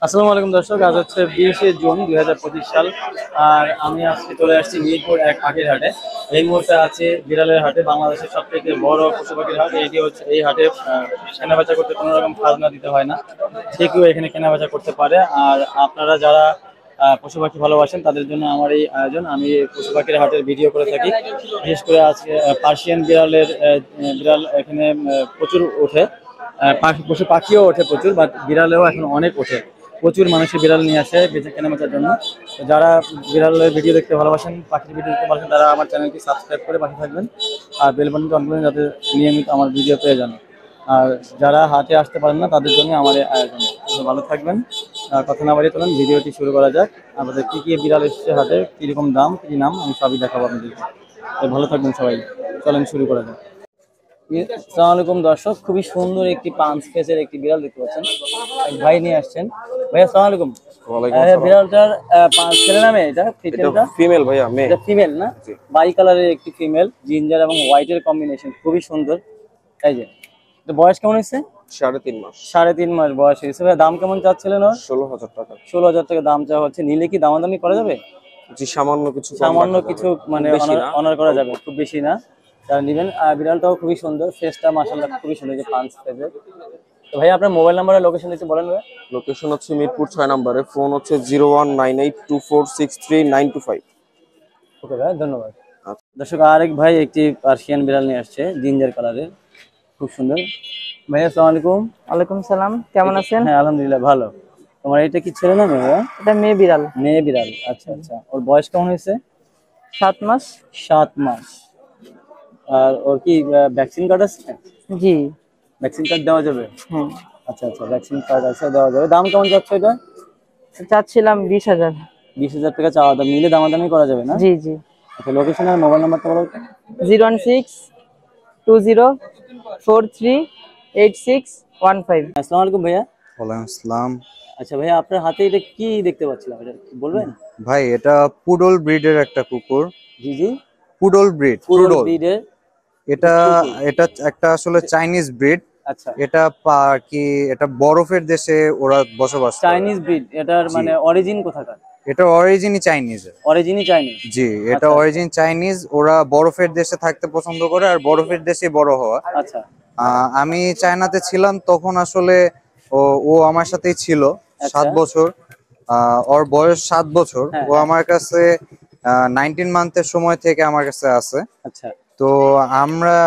আসসালামু আলাইকুম দর্শক, আজ হচ্ছে 20শে জুন 2025 সাল। আর আমি আজকে চলে আসছি মিরপুর এক পাখির হাটে। এই মুহূর্তে আছে বিড়ালের হাটে, বাংলাদেশের সব থেকে বড় পশু পাখির হাট। এইটি হচ্ছে এই হাটে কেনাবেচা করতে কোনো রকম খাজনা দিতে হয় না, যে কেউ এখানে কেনাবেচা করতে পারে। আর আপনারা যারা পশু পাখি ভালোবাসেন তাদের জন্য আমার এই আয়োজন। আমি পশু পাখির হাটের ভিডিও করে থাকি। বিশেষ করে আজকে পার্সিয়ান বিড়াল এখানে প্রচুর ওঠে। পশু পাখিও ওঠে প্রচুর, বাট বিড়ালেও এখন অনেক ওঠে। প্রচুর মানুষের বিড়াল নিয়ে আসে বেঁচে কেনাবেচার জন্য। তো যারা বিড়ালের ভিডিও দেখতে ভালোবাসেন, পাখির ভিডিও দেখতে ভালোবাসেন, তারা আমার চ্যানেলটি সাবস্ক্রাইব করে পাশে থাকবেন আর বেল বাটনটি অন করবেন, যাতে নিয়মিত আমার ভিডিও পেয়ে যান। আর যারা হাটে আসতে পারেন না তাদের জন্য আমার এই আয়োজন। তো ভালো থাকবেন। কথা না বাড়িয়ে চলুন ভিডিওটি শুরু করা যাক। আমাদের কী কী বিড়াল এসেছে হাটে, কীরকম দাম, কী নাম, আমি সবই দেখাবো আপনাদেরকে। তো ভালো থাকবেন সবাই, চলেন শুরু করা যাক। আসসালামু আলাইকুম দর্শক, খুবই সুন্দর একটি পাঁচ ফেসের একটি বিড়াল দেখতে পাচ্ছেন, এক ভাই নিয়ে আসছেন। ভাই আসসালামু আলাইকুম। ওয়ালাইকুম আসসালাম। বিড়ালটার পাঁচ ছেলে নামে, এটা ফিমেলটা? ফিমেল ভাইয়া, মেয়ে। এটা ফিমেল না? জি। বাই কালারের একটি ফিমেল, জিঞ্জার এবং হোয়াইটের কম্বিনেশন, খুবই সুন্দর। এই যে তো বয়স কেমন হয়েছে? 3.5 মাস। 3.5 মাস বয়স হয়েছে। ভাই দাম কেমন চাচ্ছিলেন ওর? 16,000 টাকা। 16,000 টাকা দাম চাওয়া হচ্ছে। নিলে কি দামাদামি করা যাবে? জি, সামান্য কিছু কম সামান্য রাখা কিছু যাবে। মানে খুব বেশি না। অনার করা যাবে, খুব বেশি না। যারা নেবেন। বিড়ালটাও খুবই সুন্দর, ফেসটা মাশাআল্লাহ খুবই সুন্দর, যে পাঁচ ফেসের। তো ভাই আপনার মোবাইল নাম্বার আর লোকেশন একটু বলেন ভাই। লোকেশন হচ্ছে মিরপুর 6 নম্বরে, ফোন হচ্ছে 019824639225। ওকে ভাই, ধন্যবাদ। আচ্ছা। দর্শক, আরেক ভাই একটি পার্সিয়ান বিড়াল নিয়ে আসছে, জিঞ্জার কালারের, খুব সুন্দর। ভাই আসসালামু আলাইকুম। ওয়ালাইকুম সালাম, কেমন আছেন? হ্যাঁ আলহামদুলিল্লাহ ভালো। তোমার এটা কি ছেলে না মেয়ে ভাইয়া? এটা মেয়ে বিড়াল। মেয়ে বিড়াল, আচ্ছা আচ্ছা। ওর বয়স কেমন হয়েছে? 7 মাস। 7 মাস। আর ওর কি ভ্যাকসিন কার্ড আছে? জি। ভ্যাকসিন কার্ড দেওয়া যাবে? হ্যাঁ। আচ্ছা আচ্ছা, ভ্যাকসিন কার্ড আছে, দেওয়া যাবে। দাম কেমন যাচ্ছে এটা? চাচ্ছিলাম 20,000। 20,000 টাকা চাওয়া দাম, নিলে দামাদামি করা যাবে না? জি জি। আচ্ছা, লোকেশন আর মোবাইল নাম্বারটা বলো তো। 01620438615। আসসালামু আলাইকুম ভাইয়া। ওয়ালাইকুম আসসালাম। আচ্ছা ভাইয়া, আপনার হাতে এটা কি দেখতে পাচ্ছিলাম, এটা বলবেন? ভাই, এটা পুডল ব্রিডের একটা কুকুর। জি জি। পুডল ব্রিড, পুরো পুডল। ব্রিডের এটা কুকুর। এটা একটা আসলে চাইনিজ ব্রিড। আচ্ছা, এটা আর কি, এটা বরফের দেশে ওরা বসবাস করে। Chinese breed. এটার জি। মানে অরিজিন কোথাকার? এটা অরিজিনই চাইনিজ। অরিজিনই চাইনিজ। জি, এটা আচ্ছা, অরিজিন চাইনিজ। ওরা বরফের দেশে থাকতে পছন্দ করে আর বরফের দেশে বড় হওয়া। আচ্ছা আমি চায়নাতে ছিলাম তখন আসলে ও ও আমার সাথেই ছিল আচ্ছা। 7 বছর। ওর বয়স 7 বছর। হ্যাঁ, ও হ্যাঁ। আমার কাছে 19 মান্থের সময় থেকে আমার কাছে আছে। আচ্ছা তো আমরা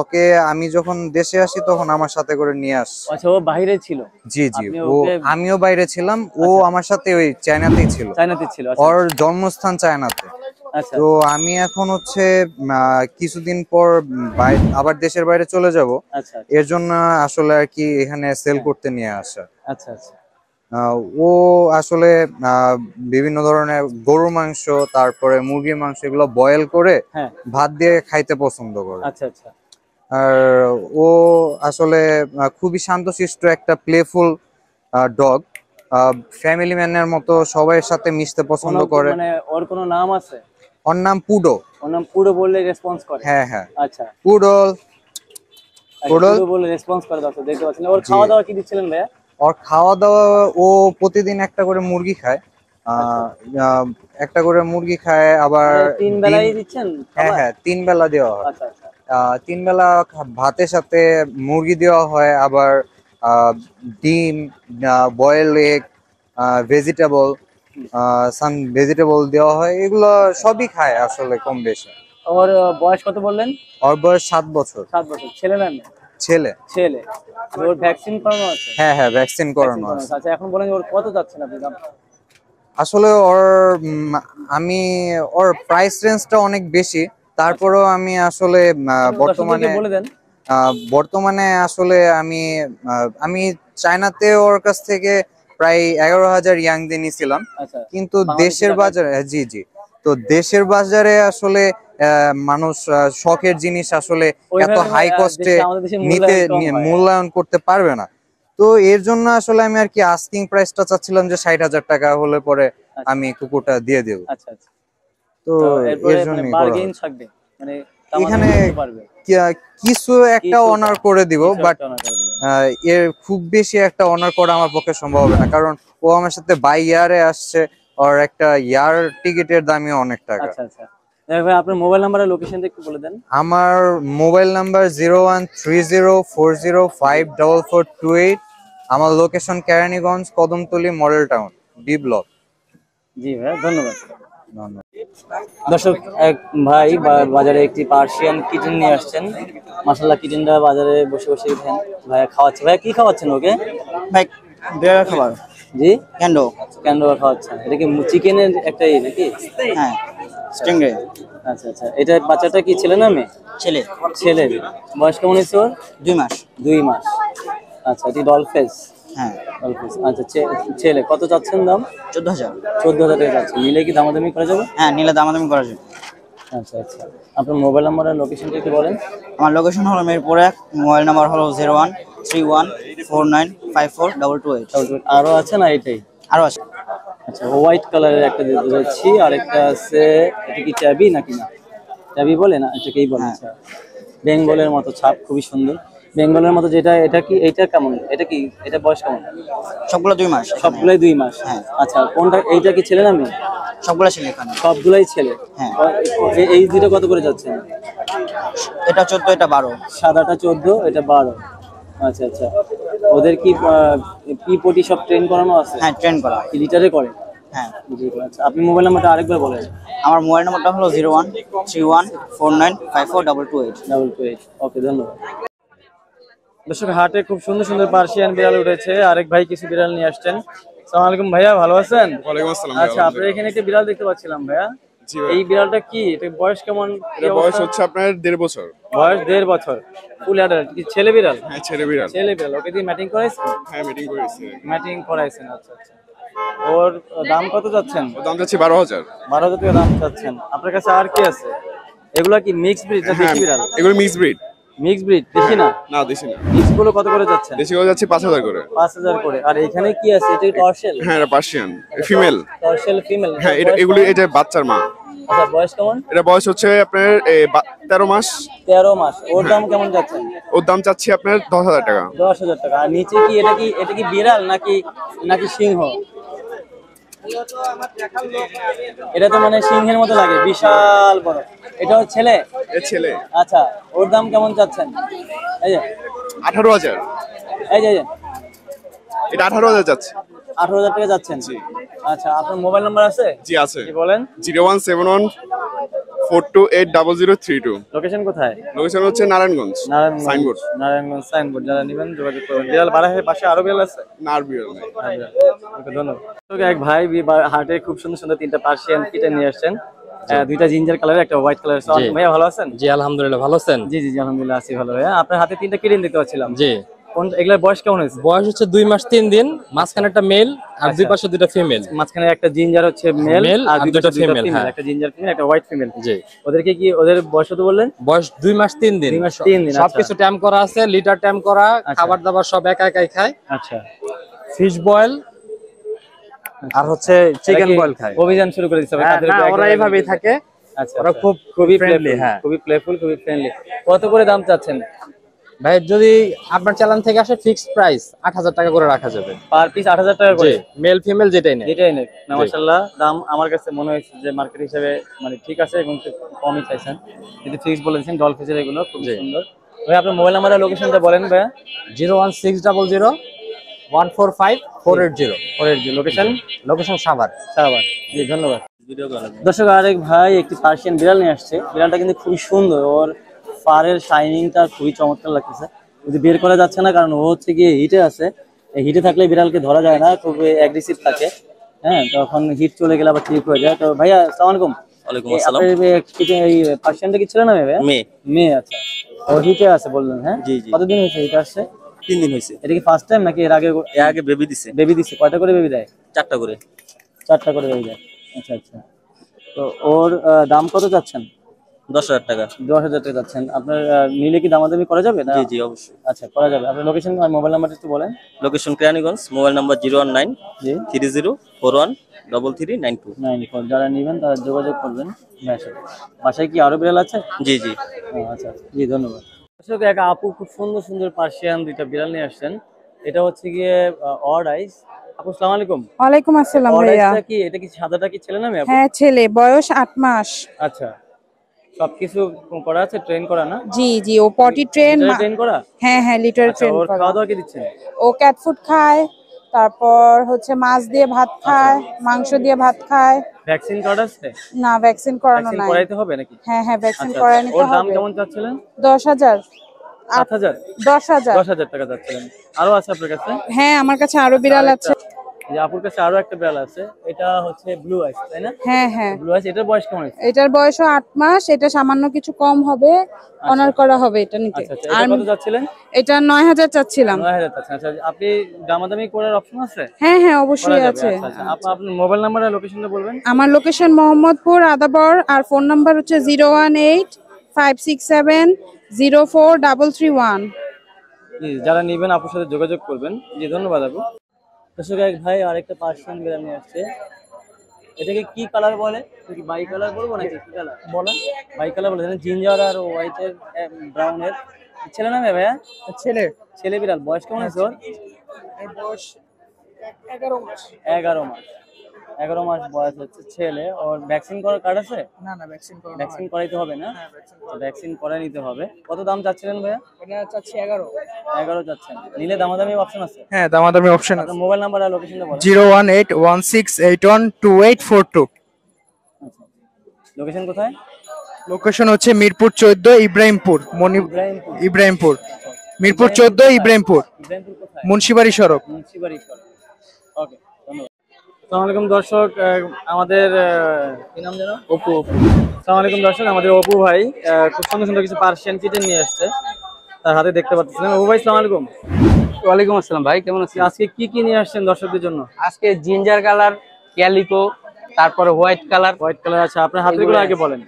ওকে, আমি যখন দেশে আসি তখন আমার সাথে করে নিয়ে আসি। আচ্ছা, ও বাইরে ছিল? জি জি। আপনি ও ওকে আমিও বাইরে ছিলাম, ও আচ্ছা। আমার সাথে ওই চায়নাতেই ছিল। চায়নাতে ছিল? আচ্ছা ওর জন্মস্থান চায়নাতে। আচ্ছা তো আমি এখন হচ্ছে কিছুদিন পর আবার দেশের বাইরে চলে যাব। আচ্ছা এর জন্য আসলে আর কি এখানে সেল হ্যাঁ। করতে নিয়ে আসা। আচ্ছা আচ্ছা ও আসলে বিভিন্ন ধরনের গরুর মাংস, তারপরে মুরগির মাংস, এগুলো বয়েল করে হ্যাঁ। ভাত দিয়ে খাইতে পছন্দ করে। আচ্ছা আচ্ছা আর ও আসলে খুবই শান্তশিষ্ট একটা প্লেফুল ডগ। ফ্যামিলি ম্যানের মতো সবার সাথে মিশতে পছন্দ করে। মানে ওর কোনো নাম আছে? ওর নাম পুডো। ওর নাম পুরো বললে রেসপন্স করে? হ্যাঁ হ্যাঁ, আচ্ছা, পুডল। পুডল। পুরো বললে রেসপন্স করে, দর্শক দেখতে পাচ্ছেন। ওর জি। খাওয়া দাওয়া কি দিচ্ছিলেন ভাইয়া? ওর খাওয়া দাওয়া, ও প্রতিদিন একটা করে মুরগি খায়। একটা করে মুরগি খায়, আবার মানে 3 বেলাই দিচ্ছেন হ্যাঁ খাবার? হ্যাঁ, 3 বেলা দেওয়া হয়। আচ্ছা আচ্ছা 3 বেলা ভাতের সাথে মুরগি দেওয়া হয়, আবার ডিম, বয়েল এগ, ভেজিটেবল, সাম ভেজিটেবল দেওয়া হয়। এগুলো সবই খায় আসলে কম বেশি। ওর বয়স কত বললেন? ওর বয়স 7 বছর। 7 বছর। ছেলে না মেয়ে? ছেলে। ছেলে। আর ওর ভ্যাকসিন করানো আছে? হ্যাঁ হ্যাঁ, ভ্যাকসিন করানো ভ্যাকসিন আছে। আচ্ছা, এখন বলেন ওর কত যাচ্ছেন আপনি দাম? আসলে ওর আমি ওর প্রাইস রেঞ্জটা অনেক বেশি, তারপরেও আমি আসলে দর্শকদেরকে বলে দেন। বর্তমানে আসলে আমি চায়নাতে ওর কাছ থেকে প্রায় 11,000 ইয়াং দিয়ে নিয়েছিলাম। আচ্ছা, কিন্তু বাংলাদেশি দেশের টাকায়? বাজারে, জি জি, তো দেশের বাজারে আসলে মানুষ শখের জিনিস আসলে এত ওইভাবে হাই কস্টে আমাদের দেশে নিতে মূল্যায়ন কম হয়। মূল্যায়ন করতে পারবে না। তো এর জন্য আসলে আমি আর কি আস্কিং প্রাইসটা চাচ্ছিলাম যে 60,000 টাকা হলে পরে আচ্ছা আমি কুকুরটা দিয়ে দেব। আচ্ছা আচ্ছা। তো তো এর এরপরে মানে জন্যই করা বার্গেইন হচ্ছে। থাকবে, মানে এখানে পারবে কিছু একটা অনার করে দিব, বাট এর খুব বেশি একটা অনার করা আমার পক্ষে সম্ভব হবে না, কারণ ও আমার সাথে বাই ইয়ারে আসছে, ওর একটা ইয়ার টিকিটের দামই অনেক টাকা। আচ্ছা আচ্ছা ভাই আপনার মোবাইল নাম্বার আর লোকেশনটা একটু বলে দেন। আমার মোবাইল নাম্বার 0130405428। আমার location Keraniganj, Kadamtali, model town, B block. জি ভাই ধন্যবাদ। ধন্যবাদ। দর্শক এক ভাই বাজারে একটি পার্সিয়ান কিটেন নিয়ে আসছেন। মাশাআল্লাহ কিটেনটা বাজারে বসে বসে দেখেন ভাই খাওয়াচ্ছে। ভাই কি খাওয়াচ্ছেন ওকে? ভাই বিড়াল খাবার। জি ক্যান্ডো। ক্যান্ডো খাওয়াচ্ছেন। এটা কি চিকেনের একটা নাকি? হ্যাঁ স্টিংরে। আচ্ছা আচ্ছা এটা বাচ্চাটা কি ছেলে না মেয়ে? ছেলে। ছেলে। বয়স কেমন হয়েছে ওর? 2 মাস। 2 মাস। আচ্ছা এটি ডলফেস। হ্যাঁ ডলফেস। আচ্ছা ছেলে কত চাচ্ছেন দাম? 14,000। 14,000 টাকা যাচ্ছে। নিলে কি দামাদামি করা যাবে? হ্যাঁ নিলে দামাদামি করা যাবে। আচ্ছা আচ্ছা আপনার মোবাইল নাম্বার আর লোকেশনটা একটু বলেন। আমার লোকেশন হলো মিরপুর 1, মোবাইল নাম্বার হলো 013149542228। আরো আছে না এটাই? আরো আছে। আচ্ছা হোয়াইট কালারের একটা দিতে যাচ্ছি, আর একটা আছে এটা কি ট্যাবি নাকি না? ট্যাবি বলে না, এটাকেই বলে। আচ্ছা বেঙ্গলের মতো ছাপ, খুবই সুন্দর বেঙ্গলের মতো। যেটা এটা কি এইটা কেমন? এটা কি এটা বয়স কেমন? সবগুলো 2 মাস। সবগুলাই 2 মাস। হ্যাঁ। আচ্ছা কোনটা এইটা কি ছেলে না মেয়ে? সবগুলো ছেলে এখানে। সবগুলাই ছেলে। হ্যাঁ। এই দুটো কত করে যাচ্ছে? এটা 14, এটা 12। সাদাটা 14, এটা 12। আচ্ছা আচ্ছা ওদের কি পটি সব ট্রেন করানো আছে? হ্যাঁ ট্রেন করা। কি লিটারে করে? হ্যাঁ। আচ্ছা আপনি মোবাইল নাম্বারটা আরেকবার বলেন। আমার মোবাইল নাম্বারটা হলো 013149542228। ওকে ধন্যবাদ। দর্শক হাটে খুব সুন্দর সুন্দর পার্সিয়ান বিড়াল উঠেছে। আরেক ভাই কিছু বিড়াল নিয়ে আসছেন। আসসালামু আলাইকুম ভাইয়া, ভালো আছেন? ওয়ালাইকুম আসসালাম। আচ্ছা আপনার এখানে একটা বিড়াল দেখতে পাচ্ছিলাম ভাইয়া। জি ভাই। এই বিড়ালটা কি? এটা বয়স কেমন? এর বয়স হচ্ছে আপনার 1.5 বছর। বয়স 1.5 বছর। Full adult. কি ছেলে বিড়াল? হ্যাঁ ছেলে বিড়াল। ছেলে বিড়াল। ওকে দিয়ে ম্যাটিং করাইছেন? হ্যাঁ মিটিং করেছি। ম্যাটিং করাইছেন। আচ্ছা আচ্ছা ওর দাম কত যাচ্ছেন? ওর দাম যাচ্ছে 12,000। 12,000 টাকা দাম চাচ্ছেন। আপনার কাছে আর কি আছে? এগুলা কি মিক্স ব্রিড না হ্যাঁ দেশি বিড়াল? এগুলো মিক্স ব্রিড। মিক্স ব্রিড দেশি না? না দেশি না। মিক্স গুলো কত করে যাচ্ছেন? দেশি গুলো যাচ্ছে 5,000 করে। 5,000 করে। আর এখানে কি আছে? এটা টর্সেল? হ্যাঁ এটা পার্সিয়ান ফিমেল। টর্সেল ফিমেল। হ্যাঁ এগুলো এটা বাচ্চার মা। আচ্ছা বয়স কেমন? এটা বয়স হচ্ছে আপনার 13 মাস। 13 মাস। ওর দাম কেমন যাচ্ছেন? ওর দাম চাচ্ছি আপনার 10,000 টাকা। 10,000 টাকা। আর নিচে কি এটা কি বিড়াল নাকি সিংহ? এটা তো মানে সিংহের মতো লাগে, বিশাল বড়। এটা ওর ছেলে? এর ছেলে। আচ্ছা ওর দাম কেমন চাচ্ছেন? এই যে 18,000। এই যে এটা 18,000 যাচ্ছে। 18,000 টাকা যাচ্ছেন? জি। আচ্ছা আপনার মোবাইল নাম্বার আছে? জি আছে। কি বলেন? 0171428032। লোকেশন কোথায়? লোকেশন হচ্ছে নারায়ণগঞ্জ। সাইনবোর্ড। নারায়ণগঞ্জ সাইনবোর্ড। যারা নেবেন যোগাযোগ করবেন। বিড়াল বাড়ায় পাশে আরো বিড়াল আছে? না আর বিড়াল নেই। ওকে ধন্যবাদ। এক ভাই হাটে খুব সুন্দর সুন্দর 3টা পার্সিয়ান কিটেন নিয়ে আসছেন। 2টা জিঞ্জার কালার, একটা হোয়াইট কালার। ভাইয়া ভালো আছেন? জি আলহামদুলিল্লাহ, ভালো আছেন? জি জি জি আলহামদুলিল্লাহ আছি ভালো। ভাইয়া আপনার হাতে 3টা কিটেন দেখতে পাচ্ছিলাম। জি। কোন এগুলার বয়স কেমন হয়েছে? বয়স হচ্ছে 2 মাস 3 দিন, মাঝখানে একটা মেল আর দুই পাশে দুইটা ফিমেল। মাঝখানে একটা জিঞ্জার হচ্ছে মেল আর দুটো ফিমেল। হ্যাঁ। একটা জিঞ্জার ফিমেল, একটা হোয়াইট ফিমেল। জি। ওদেরকে কি ওদের বয়স কত বললেন? বয়স 2 মাস 3 দিন। 2 মাস 3 দিন। সবকিছু টাইম করা আছে, লিটার টাইম করা, খাবার দাবার সব একাই খায়। আচ্ছা ফিশ বয়েল আর হচ্ছে চিকেন বয়েল খায়। অভিযান শুরু করে দিতে হবে তাদের উপর। ওরা এইভাবেই থাকে। আচ্ছা ওরা খুবই ফ্রেন্ডলি। হ্যাঁ খুবই প্লেফুল, খুবই ফ্রেন্ডলি। কত করে দাম চাচ্ছেন? ভাই যদি আপনার চালান থেকে আসে ফিক্সড প্রাইস 8,000 টাকা করে রাখা যাবে। পার পিস 8,000 টাকা করে? মেল ফিমেল যেটাই নেই। যেটাই নেই। মাশাআল্লাহ দাম আমার কাছে মনে হয়েছে যে মার্কেট হিসেবে মানে ঠিক আছে এবং কমই চাইছেন। কিন্তু ফিক্স বলেছেন ডলফিসের এগুলো খুব সুন্দর। ভাই আপনার মোবাইল নাম্বার আর লোকেশনটা বলেন ভাই। 01600145480। লোকেশন সাভার। জি ধন্যবাদ। দর্শক আরেক ভাই একটি পার্সিয়ান বিড়াল নিয়ে আসছে। বিড়ালটা কিন্তু খুবই সুন্দর। ওর ফারের শাইনিংটা খুবই চমৎকার লাগতেছে। কিন্তু বের করা যাচ্ছে না কারণ ও হচ্ছে গিয়ে হিটে আছে। এই হিটে থাকলে বিড়ালকে ধরা যায় না, খুব অ্যাগ্রেসিভ থাকে। হ্যাঁ তখন হিট চলে গেলে আবার ঠিক হয়ে যায়। তো ভাইয়া আসসালামু আলাইকুম। ওয়ালাইকুম আসসালাম। এই পার্সিয়ানটা কি ছিল না ভাইয়া? মেয়ে। আচ্ছা ও হিটে আছে বললেন? হ্যাঁ জি জি। কতদিন হয়েছে হিটে আসছে? 3 দিন হয়েছে। এটা কি ফার্স্ট টাইম নাকি এর আগে বেবি দিছে? বেবি দিছে। কয়টা করে বেবি দেয়? 4টা করে। 4টা করে বেবি দেয়। আচ্ছা আচ্ছা। তো ওর দাম কত চাচ্ছেন? 10,000 টাকা। 10,000 টাকা যাচ্ছেন। আপনার নিলে কি দামাদামি করা যাবে না? জি জি অবশ্যই। আচ্ছা, করা যাবে। আপনার লোকেশন আর মোবাইল নাম্বারটা একটু বলেন। লোকেশন কেরানীগঞ্জ, মোবাইল নাম্বার 019 জি 3041 3392। 94। যারা নেবেন তারা যোগাযোগ করবেন ভাইয়ের সাথে। বাসায় কি আরো বিড়াল আছে? জি জি। আচ্ছা আচ্ছা, জি ধন্যবাদ। দর্শক, এক আপু খুব সুন্দর সুন্দর পার্সিয়ান দুইটা বিড়াল নিয়ে আসছেন। এটা হচ্ছে গিয়ে অড আইস। আপু আসসালামু আলাইকুম। ওয়ালাইকুম আসসালাম অড ভাইয়া। আইসটা কি, এটা কি সাদাটা কি ছেলে নামে আপু? হ্যাঁ ছেলে, বয়স 8 মাস। আচ্ছা, সবকিছু করা আছে, ট্রেন করা না? জি জি, ও পটি ট্রেন। ট্রেন করা? হ্যাঁ হ্যাঁ, লিটার আচ্ছা, ট্রেন ওর করা। খাওয়া দাওয়া কি দিচ্ছেন? ও ক্যাট ফুড খায়, তারপর হচ্ছে মাছ দিয়ে ভাত খায়, মাংস দিয়ে ভাত খায়। ভ্যাকসিন কার্ড আছে? না, ভ্যাকসিন করানো ভ্যাকসিন নাই। করাইতে হবে নাকি? হ্যাঁ হ্যাঁ, ভ্যাকসিন আচ্ছা, করায় নিতে ওর দাম হবে। কেমন চাচ্ছিলেন? 10,000। 7,000? 10,000। 10,000 টাকা চাচ্ছিলেন। আরো আছে আপনার কাছে? হ্যাঁ, আমার কাছে আরো বিড়াল আছে। এই যে আপুর কাছে আরো একটা বিড়াল আছে, এটা হচ্ছে ব্লু আইস, তাই না? হ্যাঁ হ্যাঁ, ব্লু আইস, এটার বয়স কেমন আছে? এটার বয়সও 8 মাস। এটা সামান্য কিছু কম হবে, অনার করা হবে এটা নিতে। আচ্ছা আচ্ছা, আর এটা কত চাচ্ছিলেন? এটা 9,000 চাচ্ছিলাম। 9,000 চাচ্ছেন। আচ্ছা, আপনি দামাদামি করার অপশন আছে? হ্যাঁ হ্যাঁ, করা অবশ্যই যাবে। আছে। আচ্ছা আচ্ছা, আপনার মোবাইল নাম্বার আর লোকেশনটা বলবেন। আমার লোকেশন মোহাম্মদপুর আদাবর, আর ফোন নাম্বার হচ্ছে 018-567-0431। জি, যারা নেবেন আপুর সাথে যোগাযোগ করবেন। জি ধন্যবাদ আপু। দর্শক, এক ভাই আরেকটা পার্সিয়ান বিড়াল নিয়ে আসছে। এটাকে কি কালার বলে? কি বাই কালার বলবো নাকি কি কালার বলেন? বাই কালার বলে, জিঞ্জার আর হোয়াইটের ব্রাউনের। ছেলে নামে ভাইয়া? ছেলে। ছেলে বিড়াল। বয়স কেমন আছে ওর? বয়স 11 মাস। 11 মাস। 11 মাস বয়স হচ্ছে ছেলে। ওর ভ্যাকসিন করার কার্ড আছে? না না, ভ্যাকসিন করানো। ভ্যাকসিন করাইতে হবে না? ভ্যাকসিন করাই নিতে হবে। কত দাম চাচ্ছিলেন ভাইয়া? এটা চাচ্ছি 11। 11 চাচ্ছেন। নিলে দামাদামি অপশন আছে? হ্যাঁ, দামাদামি অপশন আছে। আপনার মোবাইল নাম্বার আর লোকেশনটা বলেন। 01816812842। আচ্ছা, লোকেশন কোথায়? লোকেশন হচ্ছে মিরপুর 14, ইব্রাহিমপুর। ইব্রাহিমপুর। ইব্রাহিমপুর, মিরপুর 14, ইব্রাহিমপুর, ইব্রাহিমপুর কোথায়? মুন্সিবাড়ি সড়ক। মুন্সিবাড়ি সড়ক। ওকে, ধন্যবাদ। আসসালামু আলাইকুম দর্শক, আমাদের কি নাম যেন? অপু। আসসালামু আলাইকুম দর্শক, আমাদের অপু ভাই খুব সুন্দর সুন্দর কিছু পার্সিয়ান কিটেন নিয়ে আসছে। তার হাতে দেখতে পাচ্ছেন। অপু ভাই, আসসালামু আলাইকুম। ওয়ালাইকুম আসসালাম ভাই, কেমন আছেন? আজকে কি কি নিয়ে আসছেন দর্শকদের জন্য? আজকে জিঞ্জার কালার, ক্যালিকো, তারপরে হোয়াইট কালার। হোয়াইট কালার আছে। আপনার হাতের গুলো আগে বলেন।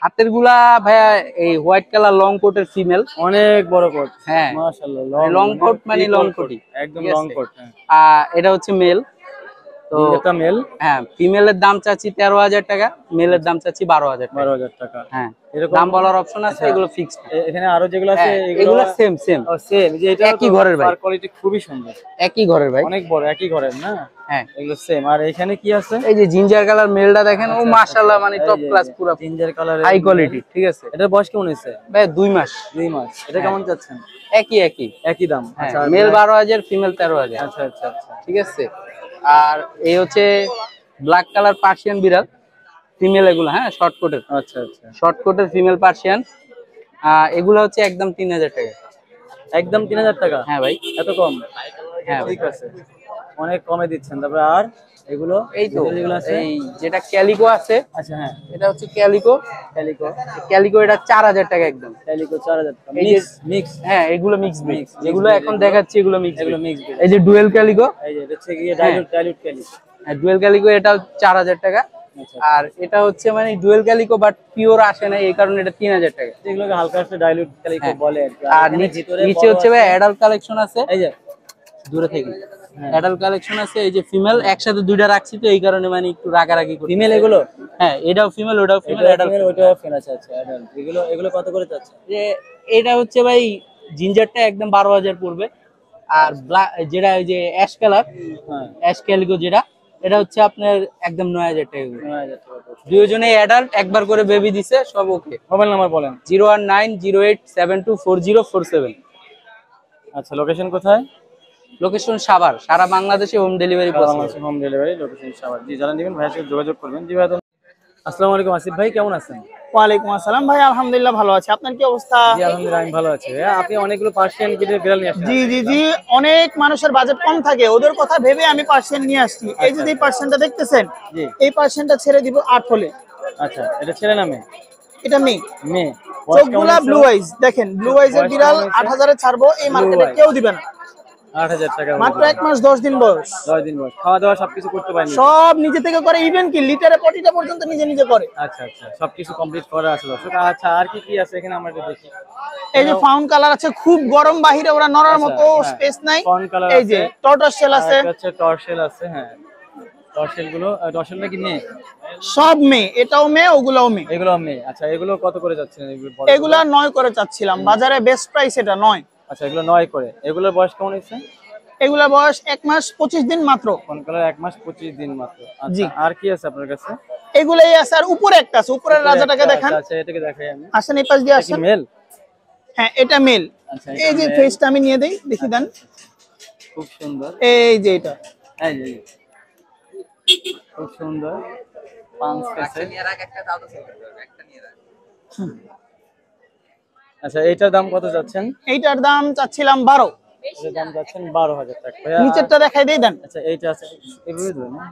হাতের গুলা ভাইয়া এই হোয়াইট কালার লং কোটের ফিমেল। অনেক বড় কোট। হ্যাঁ মাশাআল্লাহ, লং কোট মানে লং কোটি, একদম লং কোট। এটা হচ্ছে মেল। তো এটা মেল। হ্যাঁ, ফিমেলের দাম চাচ্ছি 13,000 টাকা, মেলের দাম চাচ্ছি 12,000 টাকা। 12,000 টাকা। হ্যাঁ, এরকম দাম বলার অপশন আছে, এগুলো ফিক্সড। এখানে আরো যেগুলো আছে এগুলো সেম সেম। ও সেম, যে এটা একই ঘরের ভাই। কোয়ালিটি খুবই সুন্দর। একই ঘরের ভাই, অনেক বড়, একই ঘরের না? হ্যাঁ, এগুলো সেম। আর এখানে কি আছে? এই যে জিঞ্জার কালার মেলটা দেখেন, ও মাশাআল্লাহ মানে টপ ক্লাস, পুরো জিঞ্জার কালার, হাই কোয়ালিটি। ঠিক আছে, এটার বয়স কেমন হয়েছে? ভাই 2 মাস। 2 মাস। এটা কেমন যাচ্ছেন? একই একই একই দাম। আচ্ছা, মেল 12,000, ফিমেল 13,000। আচ্ছা আচ্ছা আচ্ছা, ঠিক আছে। আর এই হচ্ছে ব্ল্যাক কালার পার্সিয়ান বিড়াল, ফিমেল এগুলো। হ্যাঁ, শর্ট কোটের। আচ্ছা আচ্ছা, শর্ট কোটের ফিমেল পার্সিয়ান। এগুলো হচ্ছে একদম 3,000 টাকা। একদম 3,000 টাকা? হ্যাঁ ভাই, এত কম? হ্যাঁ ঠিক আছে, অনেক কমে দিচ্ছেন। তারপরে আর এগুলো এই তো যেগুলো আছে? এই যেটা ক্যালিকো আছে, আচ্ছা হ্যাঁ, এটা হচ্ছে ক্যালিকো। ক্যালিকো। ক্যালিকো এটা 4,000 টাকা একদম। ক্যালিকো 4,000 টাকা। এই যে মিক্স। হ্যাঁ, এগুলো মিক্স ব্রিড, যেগুলো এখন এগুলো- দেখাচ্ছি এগুলো মিক্স। এগুলো মিক্স। এই যে ডুয়েল ক্যালিকো, এই যে এটা হচ্ছে গিয়ে ডাইলুট ক্যালিকো। ডুয়েল ক্যালিকো, এটা 4,000 টাকা। আচ্ছা, আর এটা হচ্ছে মানে ডুয়েল ক্যালিকো বাট পিওর আসে না, এই কারণে এটা 3,000 টাকা। যেগুলোকে হালকা একটু ডাইলুট ক্যালিকো হ্যাঁ। বলে আর কি। আর এখানে ভিতরে নিচে বড় হচ্ছে আছে। ভাই অ্যাডাল্ট কালেকশন আছে, এই যে দূরে থেকে অ্যাডাল্ট কালেকশন আছে। এই যে ফিমেল একসাথে দুইটা রাখছি, তো এই কারণে মানে একটু রাগারাগি করি। ফিমেল এগুলো? হ্যাঁ, এটাও ফিমেল, ওটাও ফিমেল, এটা অ্যাডাল্ট। ফিমেল, ওইটাও ফিমেল। আচ্ছা আচ্ছা, অ্যাডাল্ট। এগুলো কত করে যাচ্ছে? যে এটা হচ্ছে ভাই জিঞ্জারটা একদম 12,000 পড়বে। আর যেটা ওই যে অ্যাশ কালার, হ্যাঁ, অ্যাশ ক্যালিকো যেটা, এটা হচ্ছে আপনার একদম 9,000 টাকা। 9,000 টাকা। দুজনেই অ্যাডাল্ট, একবার করে বেবি দিছে, সব ওকে। মোবাইল নাম্বার বলেন। 01908724047। আচ্ছা, লোকেশন কোথায়? লোকেশন সাভার, সারা বাংলাদেশে home delivery possible. Home delivery, location Savar. জি, যারা নেবেন ভাইয়ের সাথে যোগাযোগ করবেন। জি ভাই, আসসালামু আলাইকুম। আসিফ ভাই, কেমন আছেন? ওয়ালাইকুম আসসালাম ভাই, আলহামদুলিল্লাহ ভালো আছি। আপনার কি অবস্থা? জি আলহামদুলিল্লাহ, আমি ভালো আছি। ভাইয়া, আপনি অনেকগুলো পার্সিয়ান কিটের বিড়াল নিয়ে আসছেন। জি জি জি, অনেক মানুষের বাজেট কম থাকে, ওদের কথা ভেবে আমি পার্সেন্ট নিয়ে আসছি। এই যে পার্সেন্টটা দেখতেছেন, জি। এই পার্সেন্টটা ছেড়ে দিব 8 হলে। আচ্ছা, এটা ছেলে না মেয়ে? এটা মেয়ে। মেয়ে। চোখগুলা ব্লু আইজ, দেখেন ব্লু আইজের বিড়াল 8,000 এ ছাড়বো, এই মার্কেটে কেউ দিবে না। 8,000 টাকা মাত্র 1 মাস 10 দিন বয়স। 10 দিন বয়স, খাওয়া দাওয়া সবকিছু করতে পারেন? সব নিজে থেকে করে, ইভেন কি লিটারে পটিটা পর্যন্ত নিজে নিজে করে। আচ্ছা আচ্ছা, সবকিছু কমপ্লিট করা আছে দর্শক। আচ্ছা, আর কি কি আছে এখানে আমরা একটু দেখি। এই যে ফাউন্ড কালার আছে, খুব গরম, বাহিরে ওরা নড়ার মতো স্পেস নাই। এই যে টর্টস শেল আছে, আচ্ছা টর্শেল আছে। হ্যাঁ, টর্শেল গুলো, টর্শেলটা কি মেয়ে? সব মেয়ে, এটাও মেয়ে, ওগুলাও মেয়ে। এগুলো মেয়ে। আচ্ছা, এগুলো কত করে যাচ্ছে? এগুলা 9 করে চাচ্ছিলাম, বাজারে বেস্ট প্রাইস এটা 9। আচ্ছা, এগুলো 9 করে। এগুলোর বয়স কেমন হয়েছে? এগুলা বয়স 1 মাস 25 দিন মাত্র। কোন কালার? 1 মাস 25 দিন মাত্র। জি। আচ্ছা, আর কি আছে আপনার কাছে? এগুলাই আছে, আর উপরে একটা আছে, উপরের রাজাটাকে দেখান। আচ্ছা, এটাকে দেখাই আমি। আসেন এই পাশ দিয়ে এটা কি আসেন। মেল? হ্যাঁ, এটা মেল। আচ্ছা, এই যে ফেসটা আমি নিয়ে দেই, দেখি দেন। খুব সুন্দর। এই যে এটা, এই যে খুব সুন্দর পাঁচ কাছে। আচ্ছা, এইটার দাম কত যাচ্ছেন? এইটার দাম চাচ্ছিলাম 12। এটার দাম যাচ্ছেন 12,000 টাকা। নিচেরটা দেখাই দেই দেন। আচ্ছা, এইটা আছে, এইভাবে দেবেন না,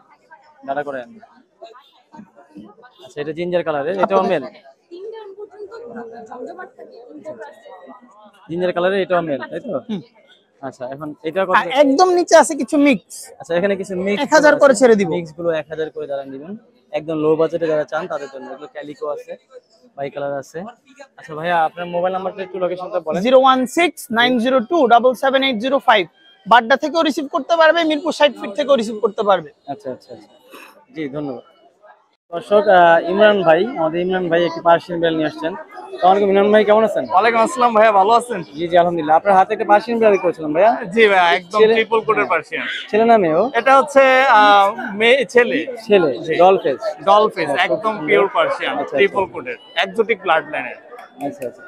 দাঁড়া করে আন। আচ্ছা, এটা জিঞ্জার কালারের, এটাও মেল। জিঞ্জার কালারের, এটাও মেল, তাই তো? আচ্ছা, এখন এটা কত? একদম নিচে আছে কিছু মিক্স। আচ্ছা, এখানে কিছু মিক্স 1000 করে ছেড়ে দিব। মিক্স গুলো 1000 করে যারা নেবেন, একদম লো বাজেটে যারা চান তাদের জন্য। এগুলো ক্যালিকো আছে, বাই কালার আছে। আচ্ছা ভাইয়া, আপনার মোবাইল নাম্বারটা একটু লোকেশনটা বলেন। 016-902-77805। বাড্ডা থেকেও রিসিভ করতে পারবে, মিরপুর 60 ফিট থেকেও রিসিভ করতে পারবে। আচ্ছা আচ্ছা আচ্ছা, জি ধন্যবাদ। দর্শক, ইমরান ভাই, আমাদের ইমরান ভাই একটি পার্সিয়ান বিড়াল নিয়ে আসছেন। আসসালামু আলাইকুম ইমরান ভাই, কেমন আছেন? ওয়ালাইকুম আসসালাম ভাইয়া, ভালো আছেন? জি জি আলহামদুলিল্লাহ। আপনার হাতে একটা পার্সিয়ান বিড়াল করেছিলাম ভাইয়া। জি ভাইয়া, একদম ট্রিপল কোটের পার্সিয়ান। ছেলে না মেয়ে? এটা হচ্ছে মেয়ে, ছেলে। ছেলে, ডল ফেস। ডল ফেস, একদম পিওর পার্সিয়ান, ট্রিপল কোটের, এক্সোটিক ব্লাড লাইনের। আচ্ছা আচ্ছা,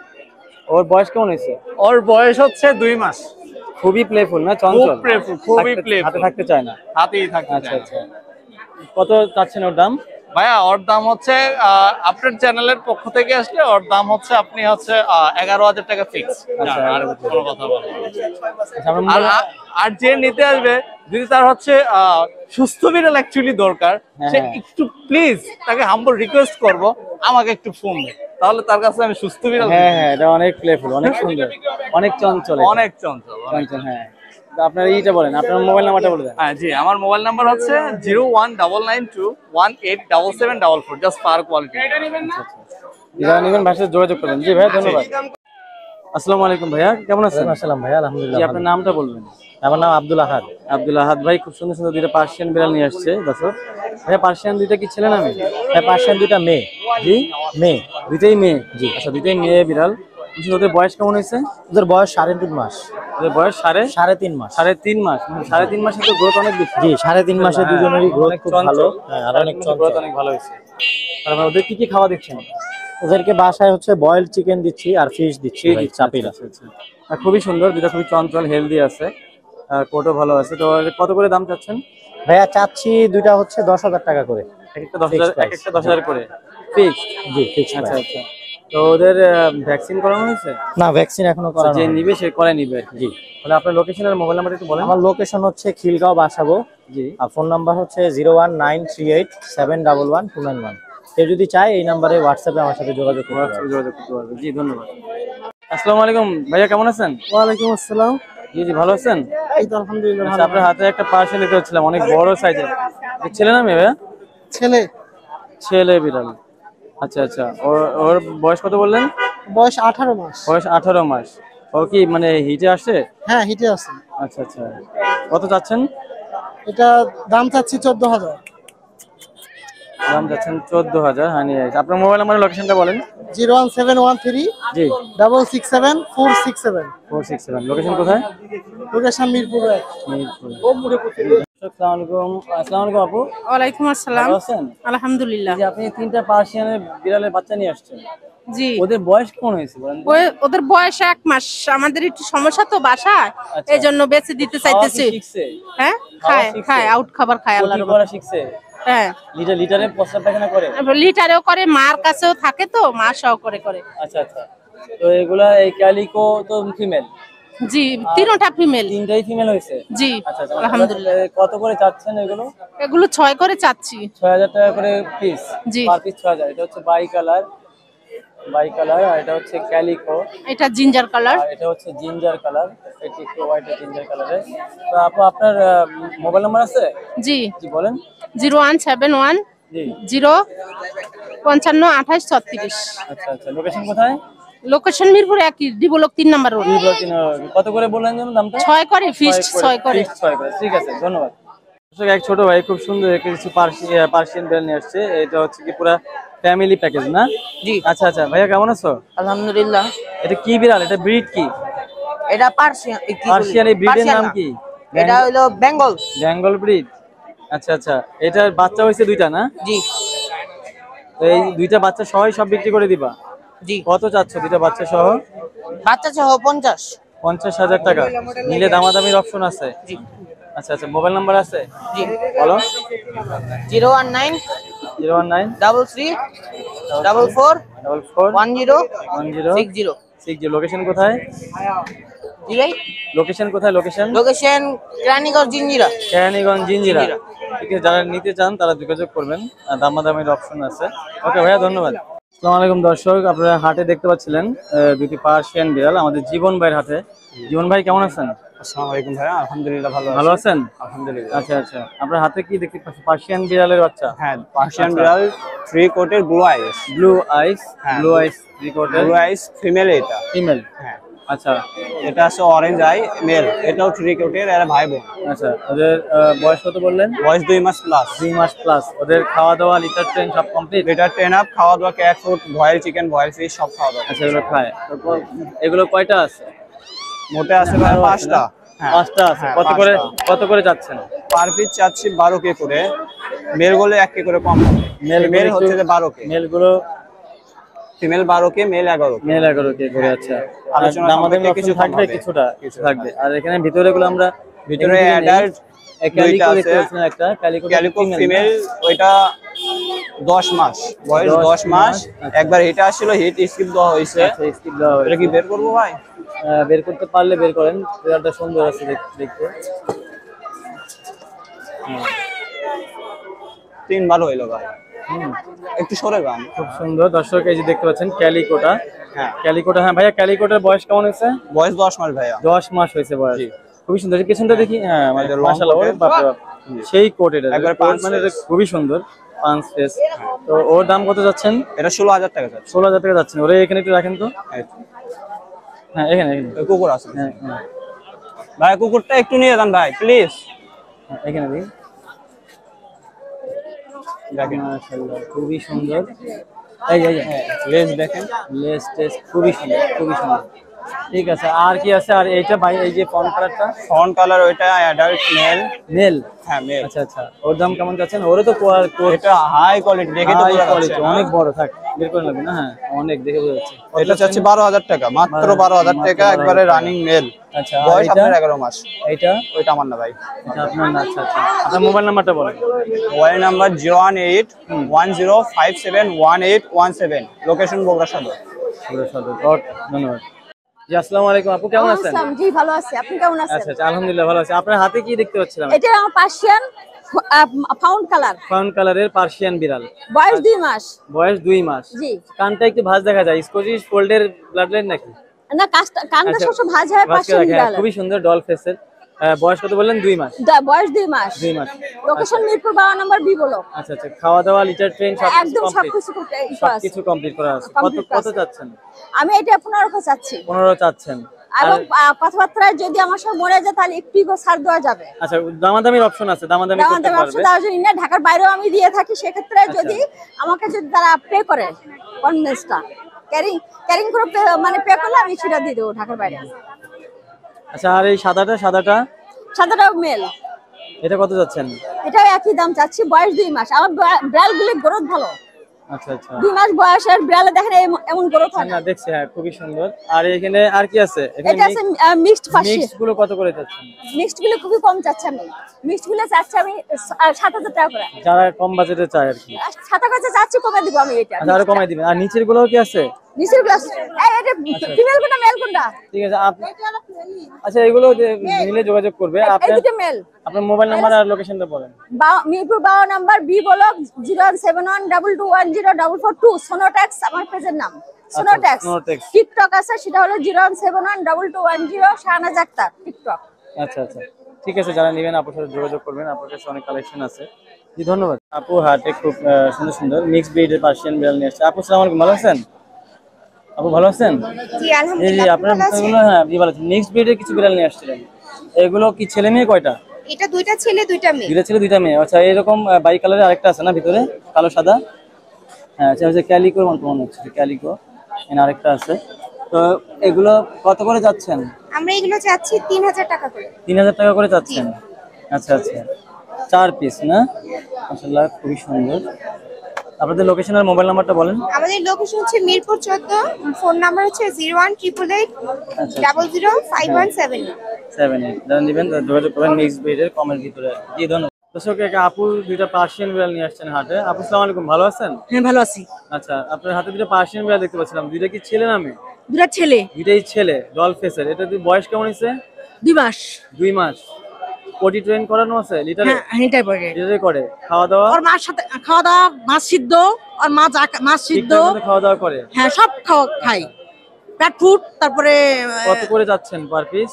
ওর বয়স কেমন হয়েছে? ওর বয়স হচ্ছে 2 মাস। খুবই প্লেফুল না? চঞ্চল, খুবই প্লেফুল, হাতে থাকতে চায় না, হাতেই থাকতে আচ্ছা চায়। আচ্ছা, কত চাচ্ছেন ওর দাম? ভাইয়া ওর দাম হচ্ছে, আপনার চ্যানেলের পক্ষ থেকে আসলে ওর দাম হচ্ছে, আপনি হচ্ছে 11,000 টাকা ফিক্স। আচ্ছা, আর কোনো কথা বলবো আমরা আর যে নিতে আসবে, যদি তার হচ্ছে সুস্থ বিড়াল অ্যাকচুয়ালি দরকার, সে একটু প্লিজ তাকে হাম্বল রিকোয়েস্ট করব, আমাকে একটু ফোন দে, তাহলে তার কাছে আমি সুস্থ বিড়াল। হ্যাঁ হ্যাঁ, এটা অনেক প্লেফুল, অনেক সুন্দর, অনেক চঞ্চল, অনেক চঞ্চল। হ্যাঁ, আপনার এইটা বলেন, আপনার মোবাইল নাম্বারটা বলে দেন। হ্যাঁ জি, আমার মোবাইল নাম্বার হচ্ছে 01992187744, জাস্ট পার কোয়ালিটি। যারা নেবেন ভাইয়ের সাথে যোগাযোগ করবেন। জি ভাইয়া, ধন্যবাদ। আসসালামু আলাইকুম ভাইয়া, কেমন আছেন? আসসালাম ভাইয়া, আলহামদুলিল্লাহ। জি, আপনার নামটা বলবেন। আমার নাম আব্দুল আহাদ। আব্দুল আহাদ ভাই খুব সুন্দর সুন্দর দুইটা পার্সিয়ান বিড়াল নিয়ে আসছে দর্শক। ভাইয়া, পার্সিয়ান দুইটা কি ছেলে না মেয়ে? পার্সিয়ান দুইটা মেয়ে। জি, মেয়ে। দুইটাই মেয়ে? জি। আচ্ছা, দুইটাই মেয়ে বিড়াল। ওদের বয়স কেমন হয়েছে? ওদের বয়স 3.5 মাস। ওদের বয়স 3.5 মাস। 3.5 মাস। 3.5 মাসে তো গ্রোথ অনেক বেশি। জি, 3.5 মাসে দুজনেরই গ্রোথ খুব ভালো। হ্যাঁ, আর অনেক গ্রোথ অনেক ভালো হয়েছে। তারপর ওদের কি কি খাওয়া দিচ্ছেন? ওদেরকে বাসায় হচ্ছে বয়েলড চিকেন দিচ্ছি আর ফিশ দিচ্ছি, চাপিলা। খুবই সুন্দর, দুটো খুবই চঞ্চল, হেলদি আছে, কোটও ভালো আছে। তো কত করে দাম চাচ্ছেন? ভাইয়া চাচ্ছি দুইটা হচ্ছে 10,000 টাকা করে। একটা 10,000, একটা 10,000 করে ফিক্স? জি, ফিক্স। আচ্ছা আচ্ছা। তো ওদের ভ্যাকসিন করানো হয়েছে? না, ভ্যাকসিন এখনো করানো যে হয়নি। নিবে সে করে নিবে। জি। তাহলে আপনার লোকেশন আর মোবাইল নাম্বার একটু বলেন। আমার লোকেশন হচ্ছে খিলগাঁও বাসাবো। জি। আর ফোন নাম্বার হচ্ছে 01938711291। কেউ যদি চায় এই নাম্বারে হোয়াটসঅ্যাপে আমার সাথে যোগাযোগ করতে পারবে। জি, ধন্যবাদ। আসসালামু আলাইকুম ভাইয়া, কেমন আছেন? ওয়ালাইকুম আসসালাম। জি জি, ভালো আছেন? এই তো আলহামদুলিল্লাহ। আচ্ছা, আপনার হাতে একটা পার্সেল নিতে হচ্ছিলাম, অনেক বড় সাইজের। ছেলে না মেয়ে ভাইয়া? ছেলে। ছেলে বিড়াল। আচ্ছা আচ্ছা, ওর বয়স কত বললেন? বয়স 18 মাস। বয়স 18 মাস। ও কি মানে হিটে আসছে? হ্যাঁ, হিটে আছে। আচ্ছা আচ্ছা, কত চাচ্ছেন? এটা দাম চাচ্ছি 14,000। দাম যাচ্ছেন 14,000। হ্যাঁ, নিয়ে আসছে। আপনার মোবাইল নাম্বার লোকেশনটা বলেন। 01713 জি 667 467। 467। লোকেশন কোথায়? লোকেশন মিরপুর 1। আসসালামু আলাইকুম আপু। ওয়ালাইকুম আসসালাম। ভালো আছেন? আলহামদুলিল্লাহ। যে আপনি 3টা পার্সিয়ানের বিড়ালের বাচ্চা নিয়ে আসছেন। জি। ওদের বয়স কেমন হয়েছে বলেন? ওদের বয়স 1 মাস। আমাদের একটু সমস্যা তো বাসায়, এইজন্য বেঁচে দিতে চাইতেছি। হ্যাঁ, খায় আউট খাবার খায়। আল্লাহর রহমতে শিখছে। হ্যাঁ, লিটারে প্রস্রাব পায়খানা করে? লিটারেও করে, মার কাছেও থাকে, তো মা সহকারে করে। আচ্ছা আচ্ছা। তো এগুলা, এই ক্যালিকো তো ফিমেল? জি, তিনটা ফিমেল। তিনটাই ফিমেল হয়েছে? জি, আচ্ছা আচ্ছা। আলহামদুলিল্লাহ। কত করে চাচ্ছেন এগুলো? এগুলো 6 করে চাচ্ছি। 6,000 টাকা করে পিস? জি। Per piece 6,000। এটা হচ্ছে বাই কালার, বাই কালার, আর এটা হচ্ছে ক্যালিকো, এটা জিঞ্জার কালার। আর এটা হচ্ছে জিঞ্জার কালার, এটি একটু হোয়াইট জিঞ্জার কালারে। তো আপু আপনার মোবাইল নাম্বার আছে? জি জি বলেন। 0171 জি 055 28 36। আচ্ছা আচ্ছা, লোকেশন কোথায়? Location Mirpur 1 D block 3 number road. কত করে বললেন যেন দামটা? 6 করে ফিক্সড 6 করে। ফিক্সড 6 করে, ঠিক আছে, ধন্যবাদ। দর্শক, এক ছোট ভাই খুব সুন্দর কিছু পার্সিয়ান বিড়াল নিয়ে আসছে। এটা হচ্ছে কি পুরো ফ্যামিলি প্যাকেজ না? জি। আচ্ছা আচ্ছা, ভাইয়া কেমন আছো? আলহামদুলিল্লাহ। এটা কি বিড়াল? এটা ব্রিড কি? এটা পার্সিয়ান। পার্সিয়ান, এই ব্রিডের নাম কি? এটা হলো বেঙ্গল। বেঙ্গল ব্রিড। আচ্ছা আচ্ছা, এটার বাচ্চা হয়েছে দুইটা না? জি। এই দুইটা বাচ্চা সহই সব বিক্রি করে দিবা? জি। কত চাচ্ছ দুইটা বাচ্চা সহ? বাচ্চা সহ 50,000 টাকা। নিলে দামাদামির অপশন আছে? জি। আচ্ছা আচ্ছা, মোবাইল নাম্বার আছে? জি। বলো। 019 33 44 10 60। লোকেশন কোথায়? জি ভাই। লোকেশন কোথায়? লোকেশন কেরানীগঞ্জ জিঞ্জিরা। কেরানীগঞ্জ জিঞ্জিরা। ঠিক আছে, যারা নিতে চান তারা যোগাযোগ করবেন, দামাদামির অপশন আছে। ওকে ভাইয়া, ধন্যবাদ। আসসালামু আলাইকুম দর্শক, আপনারা হাটে দেখতে পাচ্ছিলেন দুটি পার্সিয়ান বিড়াল আমাদের জীবন ভাইয়ের হাটে। জীবন ভাই কেমন আছেন? আসসালামু আলাইকুম ভাইয়া, আলহামদুলিল্লাহ ভালো আছেন? আলহামদুলিল্লাহ। আচ্ছা আচ্ছা, আপনার হাতে কি দেখতে পাচ্ছেন? পার্সিয়ান বিড়ালের বাচ্চা? হ্যাঁ, পার্সিয়ান বিড়াল 3 কোটের ব্লু আইস। ব্লু আইস, ব্লু আইস 3 কোটের। ব্লু আইস ফিমেল, এটা ফিমেল। হ্যাঁ। আচ্ছা, এটা আছে অরেঞ্জ আই মেল, এটাও 3 কোটের, এরা ভাই বোন। আচ্ছা, ওদের বয়স কত বললেন? বয়স 2 মাস প্লাস। 2 মাস প্লাস। ওদের খাওয়া দাওয়া, লিটার ট্রেন সব কমপ্লিট? লিটার ট্রেন আপ, খাওয়া দাওয়া, cat food, boil chicken, boil fish সব খাওয়া দাওয়া। আচ্ছা, এগুলো খায়। তারপর এগুলো কয়টা আছে? মোটে আছে ভাই 5টা। হ্যাঁ, 5টা আছে। হ্যাঁ, কত করে যাচ্ছেন? পার পিস চাচ্ছি 12K করে। মেল গুলো 1K করে কম হবে। মেল হচ্ছে যে 12K। মেল গুলো female 12K, mail 11K। Mail 11K করে। আচ্ছা, আলোচনা দামাদামি কিছু থাকবে? কিছুটা থাকবে। আর এখানে ভিতরে গুলো আমরা ভিতরে অ্যাডাল্ট ক্যালিকো দেখতে পাচ্ছেন, একটা ক্যালিকো ফিমেল, ওইটা 10 মাস বয়স, 10 মাস। একবার হিট আসছিল, হিট স্কিপ দেওয়া হয়েছে। স্কিপ দেওয়া হয়েছে। এটা কি বের করবো ভাই? বের করতে পারলে বের করেন, বিড়ালটা সুন্দর আছে দেখতে। 3 ভালো হইলো ভাই। একটু সরে গান। খুব সুন্দর দর্শক, এই যে দেখতে পাচ্ছেন ক্যালিকোটা। হ্যাঁ, ক্যালিকোটা। হ্যাঁ ভাইয়া, ক্যালিকোটার বয়স কেমন হয়েছে? বয়স 10 মাস ভাইয়া। 10 মাস হয়েছে বয়স। খুবই সুন্দর। পেছনটা দেখি। হ্যাঁ, মাশাআল্লাহ, বাপরে বাপ, সেই কোট। এটা মানে এটা খুবই সুন্দর, পাঁচ ফেস। তো ওর দাম কত যাচ্ছেন? এটা 16,000 টাকা যাচ্ছে। 16,000 টাকা যাচ্ছেন। ওরে এখানে একটু রাখেন তো। হ্যাঁ, এখানে কুকুর আছে। হ্যাঁ ভাই, কুকুরটা একটু নিয়ে যান ভাই প্লিজ। এখানে দিন। দেখেন, মাশাআল্লাহ, খুবই সুন্দর। এই লেজ দেখেন, লেজ টেস্ট খুবই সুন্দর, খুবই সুন্দর। ঠিক আছে, আর কি আছে? আর এইটা ভাই, এই যে ফন কালারটা? ফন কালার, ওইটা অ্যাডাল্ট মেল। মেল? হ্যাঁ, মেল। আচ্ছা আচ্ছা, ওর দাম কেমন যাচ্ছেন? ওরে তো এটা হাই কোয়ালিটি, দেখে তো বোঝা যাচ্ছে অনেক বড়। থাক, বের করে লাগবে না? হ্যাঁ, অনেক দেখে বোঝা যাচ্ছে। এটা চাচ্ছি 12,000 টাকা, মাত্র 12,000 টাকা, একবারে রানিং মেল। আচ্ছা, বয়স আপনার 11 মাস। এইটা? ওইটা আমার না ভাই, এটা আপনার না। আচ্ছা আচ্ছা, আপনার মোবাইল নাম্বারটা বলেন। Mobile number 01810571817। লোকেশন বগুড়া সদর। ধন্যবাদ। জি, আসসালামু আলাইকুম আপু, কেমন আছেন? জি ভালো আছি, আপনি কেমন আছেন? আচ্ছা আচ্ছা, আলহামদুলিল্লাহ ভালো আছি। আপনার হাতে কি দেখতে পাচ্ছিলাম? এটা আমার পার্সিয়ান ফাউন্ড কালার। ফাউন্ড কালারের পার্সিয়ান বিড়াল। বয়স 2 মাস। বয়স 2 মাস। জি। কানটা একটু ভাঁজ দেখা যায়, স্কটিশ ফোল্ডের ব্লাড লাইন নাকি? না, কানটা সবসময় ভাঁজ হয় পার্সিয়ান বিড়াল। খুবই সুন্দর ডল ফেসের। বয়স কত বললেন? 2 মাস। বয়স 2 মাস। 2 মাস। লোকেশন মিরপুর 12 নম্বর বি ব্লক। আচ্ছা আচ্ছা, খাওয়া দাওয়া, লিটার ট্রেন একদম সবকিছু কমপ্লিট করা আছে। কত চাচ্ছেন? আমি এটা 15 কে চাচ্ছি। 15 চাচ্ছেন। এবং কথাবার্তায় যদি আমার সব মরে যায় তাহলে একটু ছাড় দেওয়া যাবে। আচ্ছা, দামাদামির অপশন আছে? দামাদামি করতে পারবে? ঢাকার বাইরেও আমি দিয়ে থাকি, সেক্ষেত্রে যদি আমাকে যদি তারা পে করে কনভেন্সটা ক্যারিং করে মানে পে করলে আমি সেটা দিয়ে দেবো ঢাকার বাইরে। আচ্ছা, আর এই সাদাটাও মেল। এটা কত যাচ্ছেন? এটাও একই দাম চাচ্ছি। বয়স 2 মাস। আমার বিড়ালগুলির গ্রোথ ভালো। আচ্ছা আচ্ছা, 2 মাস বয়সের বিড়ালে দেখেন এমন গ্রোথ হয় না। দেখছি, হ্যাঁ, খুবই সুন্দর। আর এখানে আর কি আছে? এটা আছে মিক্সড পার্সিয়ান। মিক্সড গুলো কত করে যাচ্ছেন? মিক্সড গুলো খুবই কম চাচ্ছি আমি। মিক্সড গুলো চাচ্ছি আমি 7,000 টাকা করে। যারা কম বাজেটে চায় আর কি। 7,000 চাচ্ছি, কমে দিব আমি এটা। আরো কমাই দিবেন। আর নিচের গুলো কি আছে? নিচের গ্লাস এটা ফিমেল কোনটা মেল কোনটা? ঠিক আছে, আচ্ছা, এগুলো নিলে যোগাযোগ করবে। আপনার মোবাইল নাম্বার আর লোকেশনটা বলেন। মিরপুর 12 নম্বর বি ব্লক 07122104442 সোনোট্যাক্স আমার পেজের নাম। স্নোটেক্স। স্নোটেক্স। টিকটক আছে, সেটা হলো 017122110 শাহনাজ আক্তার টিকটক। আচ্ছা আচ্ছা, ঠিক আছে, যারা নেবেন আপুর সাথে যোগাযোগ করবেন, আপুর কাছে অনেক কালেকশন আছে। জি ধন্যবাদ। আপু হাটে খুব সুন্দর সুন্দর মিক্স ব্রিডের পার্সিয়ান বিড়াল নিয়ে আসছে। আপু আসসালামু আলাইকুম, ভালো আছেন? আপু ভালো আছেন? জি জি আলহামদুলিল্লাহ। জি, আপনার এগুলো, হ্যাঁ জি ভালো আছেন। মিক্স ব্রিডের কিছু বিড়াল নিয়ে আসছিলেন, এগুলো কি ছেলে মেয়ে কয়টা? এটা দুইটা ছেলে দুইটা মেয়ে। দুইটা ছেলে দুইটা মেয়ে। আচ্ছা, এরকম বাই কালারের আরেকটা আছে না ভিতরে, কালো সাদা? হ্যাঁ আচ্ছা, হচ্ছে ক্যালিকোর মতো মনে হচ্ছে, ক্যালিকো। এখানে আরেকটা আছে। তো এগুলো কত করে যাচ্ছেন? আমরা এগুলো চাচ্ছি 3000 টাকা করে। 3000 টাকা করে যাচ্ছেন? আচ্ছা আচ্ছা, 4 পিস না? মাশাআল্লাহ, খুবই সুন্দর। আপনাদের লোকেশন আর মোবাইল নাম্বারটা বলেন। আমাদের লোকেশন হচ্ছে মিরপুর 14, ফোন নাম্বার হচ্ছে 01888 78 যারা নেবেন তারা যোগাযোগ করবেন মিক্স ব্রিডের কমের ভিতরে। জি ধন্যবাদ। দর্শক, একটা আপু দুইটা পার্সিয়ান বিড়াল নিয়ে আসছেন হাটে। আপু আসসালামু আলাইকুম, ভালো আছেন? হ্যাঁ ভালো আছি। আচ্ছা, আপনার হাতে দুইটা পার্সিয়ান বিড়াল দেখতে পাচ্ছিলাম, দুইটা কি ছেলে না মেয়ে? দুটা ছেলে। দুইটাই ছেলে, ডল ফেসের। এটা বয়স কেমন হয়েছে? 2 মাস। 2 মাস। পটি ট্রেন করানো আছে? লিটারে? হ্যাঁ, লিটারে পড়ে। লিটারে করে। খাওয়া দাওয়া? ওর মার সাথে খাওয়া দাওয়া, মাছ সিদ্ধ, আর মাছ সিদ্ধ। ঠিকঠাক মতো খাওয়া দাওয়া করে? হ্যাঁ, সব খাই। প্যাট ফুড। তারপরে কত করে যাচ্ছেন পার পিস?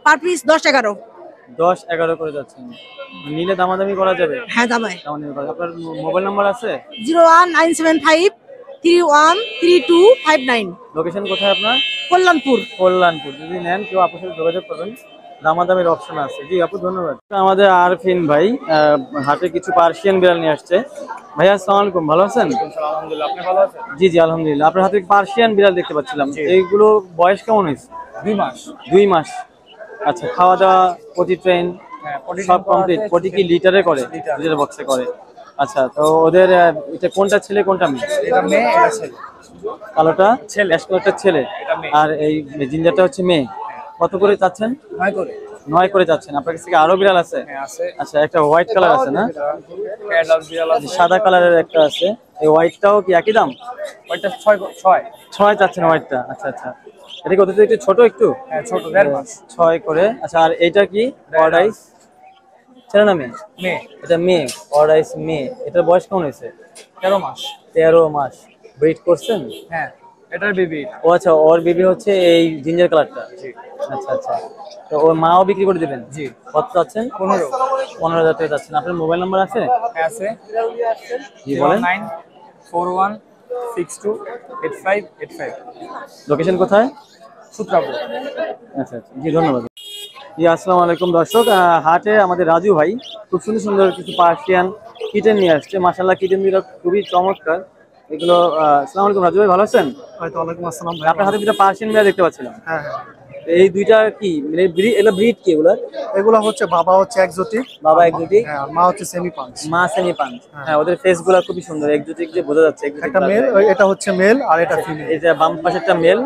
Per piece 10-11। 10-11 করে যাচ্ছেন। নিলে দামাদামি করা যাবে? হ্যাঁ দামাই। আপনার মোবাইল নাম্বার আছে? 01975313259। লোকেশন কোথায় আপনার? কল্যাণপুর। কল্যাণপুর। যদি নেন কেউ আপনার সাথে যোগাযোগ করবেন, দামাদামির অপশন আছে। জি আপু ধন্যবাদ। আমাদের আরফিন ভাই হাটে কিছু পার্সিয়ান বিড়াল নিয়ে আসছে। ভাইয়া আসসালামু আলাইকুম, ভালো আছেন? আলহামদুলিল্লাহ, আপনি ভালো আছেন? জি জি আলহামদুলিল্লাহ। আপনার হাতে পার্সিয়ান বিড়াল দেখতে পাচ্ছিলাম, এইগুলো বয়স কেমন হয়েছে? 2 মাস। 2 মাস। আচ্ছা, খাওয়া দাওয়া, পটি ট্রেন সব কমপ্লিট? পটি কি লিটারে করে? লিটার বক্সে করে। আচ্ছা, তো ওদের এটা কোনটা ছেলে কোনটা মেয়ে? এটা মেয়ে, এটা ছেলে। কালোটা ছেলে, অ্যাশ কালারটা ছেলে, আর এই জিঞ্জারটা হচ্ছে মেয়ে। কত করে চাচ্ছেন? 9 করে। 9 করে যাচ্ছেন। আপনার কাছে কি আরো বিড়াল আছে? হ্যাঁ আছে। আচ্ছা, একটা হোয়াইট কালার আছে না? অ্যাডাল্ট বিড়াল আছে। সাদা কালারের একটা আছে। এই হোয়াইটটাও কি একই দাম? ওইটা 6 চাচ্ছেন হোয়াইটটা? আচ্ছা আচ্ছা, এটা কি ওদের থেকে একটু ছোট? একটু হ্যাঁ ছোট, 1.5 মাস। 6 করে। আচ্ছা, আর এইটা কি অর্ডাইস ছেলে না মেয়ে? মেয়ে। এটা মেয়ে, অর্ডাইস মেয়ে। এটার বয়স কেমন হয়েছে? 13 মাস। 13 মাস। ব্রিড করছেন? হ্যাঁ, এটার বেবি। ও আচ্ছা, ওর বেবি হচ্ছে এই জিঞ্জার কালারটা? জি। আচ্ছা আচ্ছা, তো ওর মাও বিক্রি করে দিবেন? জি। কত চাচ্ছেন? 15,000 টাকা চাচ্ছেন। আপনার মোবাইল নাম্বার আছে? হ্যাঁ আছে। জি বলেন। 09412628585। লোকেশন কোথায়? সূত্রাপুর। আচ্ছা আচ্ছা, জি ধন্যবাদ। জি আসসালামু আলাইকুম দর্শক, হাটে আমাদের রাজু ভাই খুব সুন্দর সুন্দর কিছু পার্সিয়ান কিটেন নিয়ে আসছে। মাশাআল্লাহ, কিটেন গুলো খুবই চমৎকার। এগুলো আসসালামু আলাইকুম রাজু ভাই, ভালো আছেন? ওয়ালাইকুম আসসালাম। আপনার হাতে দুটো পার্সিয়ান বিড়াল দেখতে পাচ্ছিলাম। হ্যাঁ হ্যাঁ। এই দুইটা কি এগুলো ব্রিড কি? এগুলো হচ্ছে বাবা হচ্ছে এক্সোটিক, বাবা এক্সোটিক, হ্যাঁ, আর মা হচ্ছে সেমি পাঞ্চ। মা সেমি পাঞ্চ। হ্যাঁ, ওদের ফেস গুলো খুবই সুন্দর, এক্সোটিক যে বোঝা যাচ্ছে। একটা মেল, এটা হচ্ছে মেল আর এটা ফিমেল। এটা বাম পাশেরটা মেল,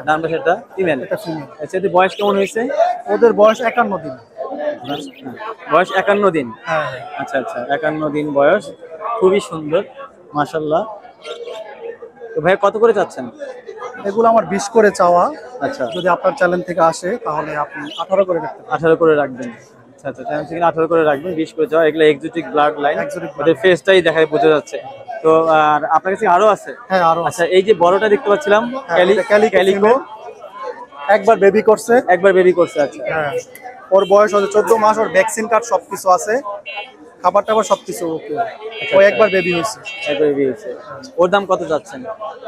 ডান পাশেরটা ফিমেল। এটা ফিমেল। আচ্ছা, এদের বয়স কেমন হয়েছে? ওদের বয়স 51 দিন। বয়স 51 দিন? হ্যাঁ। আচ্ছা আচ্ছা, 51 দিন বয়স, খুবই সুন্দর মাশাআল্লাহ। তো ভাই কত করে চাচ্ছেন? এগুলো আমার 20 করে চাওয়া। আচ্ছা, যদি আপনার চ্যানেল থেকে আসে তাহলে আপনি 18 করে রাখতে পারেন। 18 করে রাখবেন। আচ্ছা আচ্ছা, চ্যানেল থেকে 18 করে রাখবেন। 20 করে চাওয়া। এগুলো এক্সোটিক ব্লাড লাইন, ওদের ফেসটাই দেখায় বোঝা যাচ্ছে। তো আর আপনার কাছে আরো আছে? হ্যাঁ আরো। আচ্ছা, এই যে বড়টা দেখতে পাচ্ছিলাম ক্যালিকো, একবার বেবি করছে। একবার বেবি করছে। আচ্ছা, হ্যাঁ, ওর বয়স হচ্ছে 14 মাস, ওর ভ্যাকসিন কার্ড সবকিছু আছে, খাবার টাবার সবকিছু ওকে। ও একবার বেবি হয়েছে। একবার বেবি হয়েছে। ওর দাম কত যাচ্ছেন?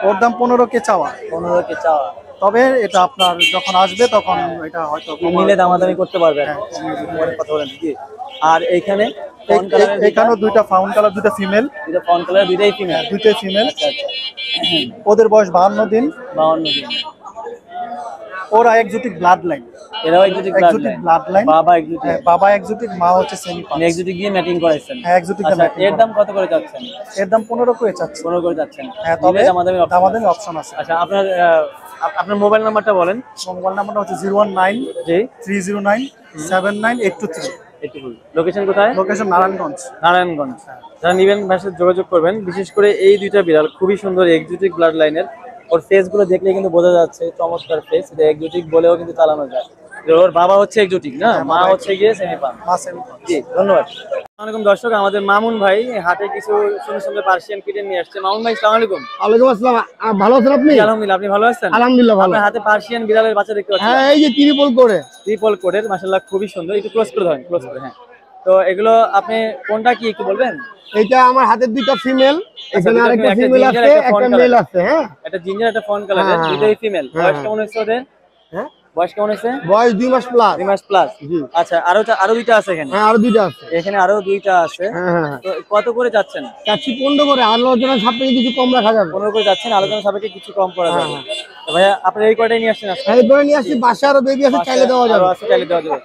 ওর দাম 15 কে চাওয়া। 15 কে চাওয়া। তবে এটা আপনার যখন আসবে তখন এটা হয়তো মিলে দামাদামি করতে পারবেন। কথা বলেন কি? আর এইখানে এখানেও দুইটা ফাউন্ড কালার, দুইটা ফিমেল। দুইটা ফাউন্ড কালার, দুইটাই ফিমেল? দুইটাই ফিমেল। আচ্ছা আচ্ছা, ওদের বয়স 52 দিন। 52 দিন। ওরা এক্সোটিক ব্লাড লাইন। এরাও এক্সোটিক ব্লাড লাইন। বাবা এক্সোটিক। বাবা এক্সোটিক, মা হচ্ছে সেমি পাঞ্চ। এক্সোটিক দিয়ে ম্যাটিং করাইছেন? হ্যাঁ, এক্সোটিক দিয়ে ম্যাটিং। এর দাম কত করে যাচ্ছেন? এর দাম 15 করে যাচ্ছে। 15 করে যাচ্ছেন। হ্যাঁ, তবে দামাদামি অপশন আছে। আচ্ছা, আপনার মোবাইল নাম্বারটা বলেন। মোবাইল নাম্বারটা হচ্ছে 019-309-79823। লোকেশন কোথায়? লোকেশন নারায়ণগঞ্জ। নারায়ণগঞ্জ। যারা নিবেন ভাইয়ের সাথে যোগাযোগ করবেন। বিশেষ করে এই দুইটা বিড়াল খুবই সুন্দর, এক্সোটিক ব্লাড লাইনের। ওর ফেস গুলো দেখলে কিন্তু বোঝা যাচ্ছে চমৎকার ফেস, এটা এক্সোটিক বলেও কিন্তু চালানো যায়। ওর বাবা হচ্ছে এক্সোটিক না, মা হচ্ছে গিয়ে সেমি পান। জি ধন্যবাদ। আসসালামু দর্শক, আমাদের মামুন ভাই হাটে কিছু সুন্দর সুন্দর পার্সিয়ান কিটেন নিয়ে আসছে। মামুন ভাই আসসালামু আলাইকুম। ওয়ালাইকুম আসসালাম। ভালো আছেন আপনি? আলহামদুলিল্লাহ, আপনি ভালো আছেন? আলহামদুলিল্লাহ ভালো। আপনার হাতে পার্সিয়ান বিড়ালের বাচ্চা দেখতে পাচ্ছি। হ্যাঁ, এই যে ট্রিপল কোডের মাশাআল্লাহ খুবই সুন্দর। একটু ক্লোজ করে ধরেন, ক্লোজ করে। হ্যাঁ, তো এগুলো আপনি কোনটা কি একটু বলবেন? এটা আমার হাতের দুইটা ফিমেল, এখানে আরেকটা ফিমেল আছে, একটা মেল আছে। হ্যাঁ, এটা জিঞ্জার, একটা ফন কালারের, দুটোই ফিমেল। বয়স কেমন হয়েছে ওদের? হ্যাঁ, বয়স কেমন হয়েছে? বয়স 2 মাস প্লাস। 2 মাস প্লাস। আচ্ছা, আরো দুইটা আছে এখানে? হ্যাঁ, আরো দুইটা আছে এখানে, আরো দুইটা আছে। হ্যাঁ, তো কত করে যাচ্ছেন? চাচ্ছি 15 করে, আলোচনা সাপেক্ষে কিছু কম রাখা যাবে। 15 করে যাচ্ছেন, আলোচনা সাপেক্ষে কিছু কম করা যাবে। তো ভাইয়া আপনি এই কয়টাই নিয়ে আসছেন? এই করে নিয়ে আসছি, বাসা আরো বেবি আছে, চাইলে দেওয়া যাবে। আছে, চাইলে দেওয়া যাবে।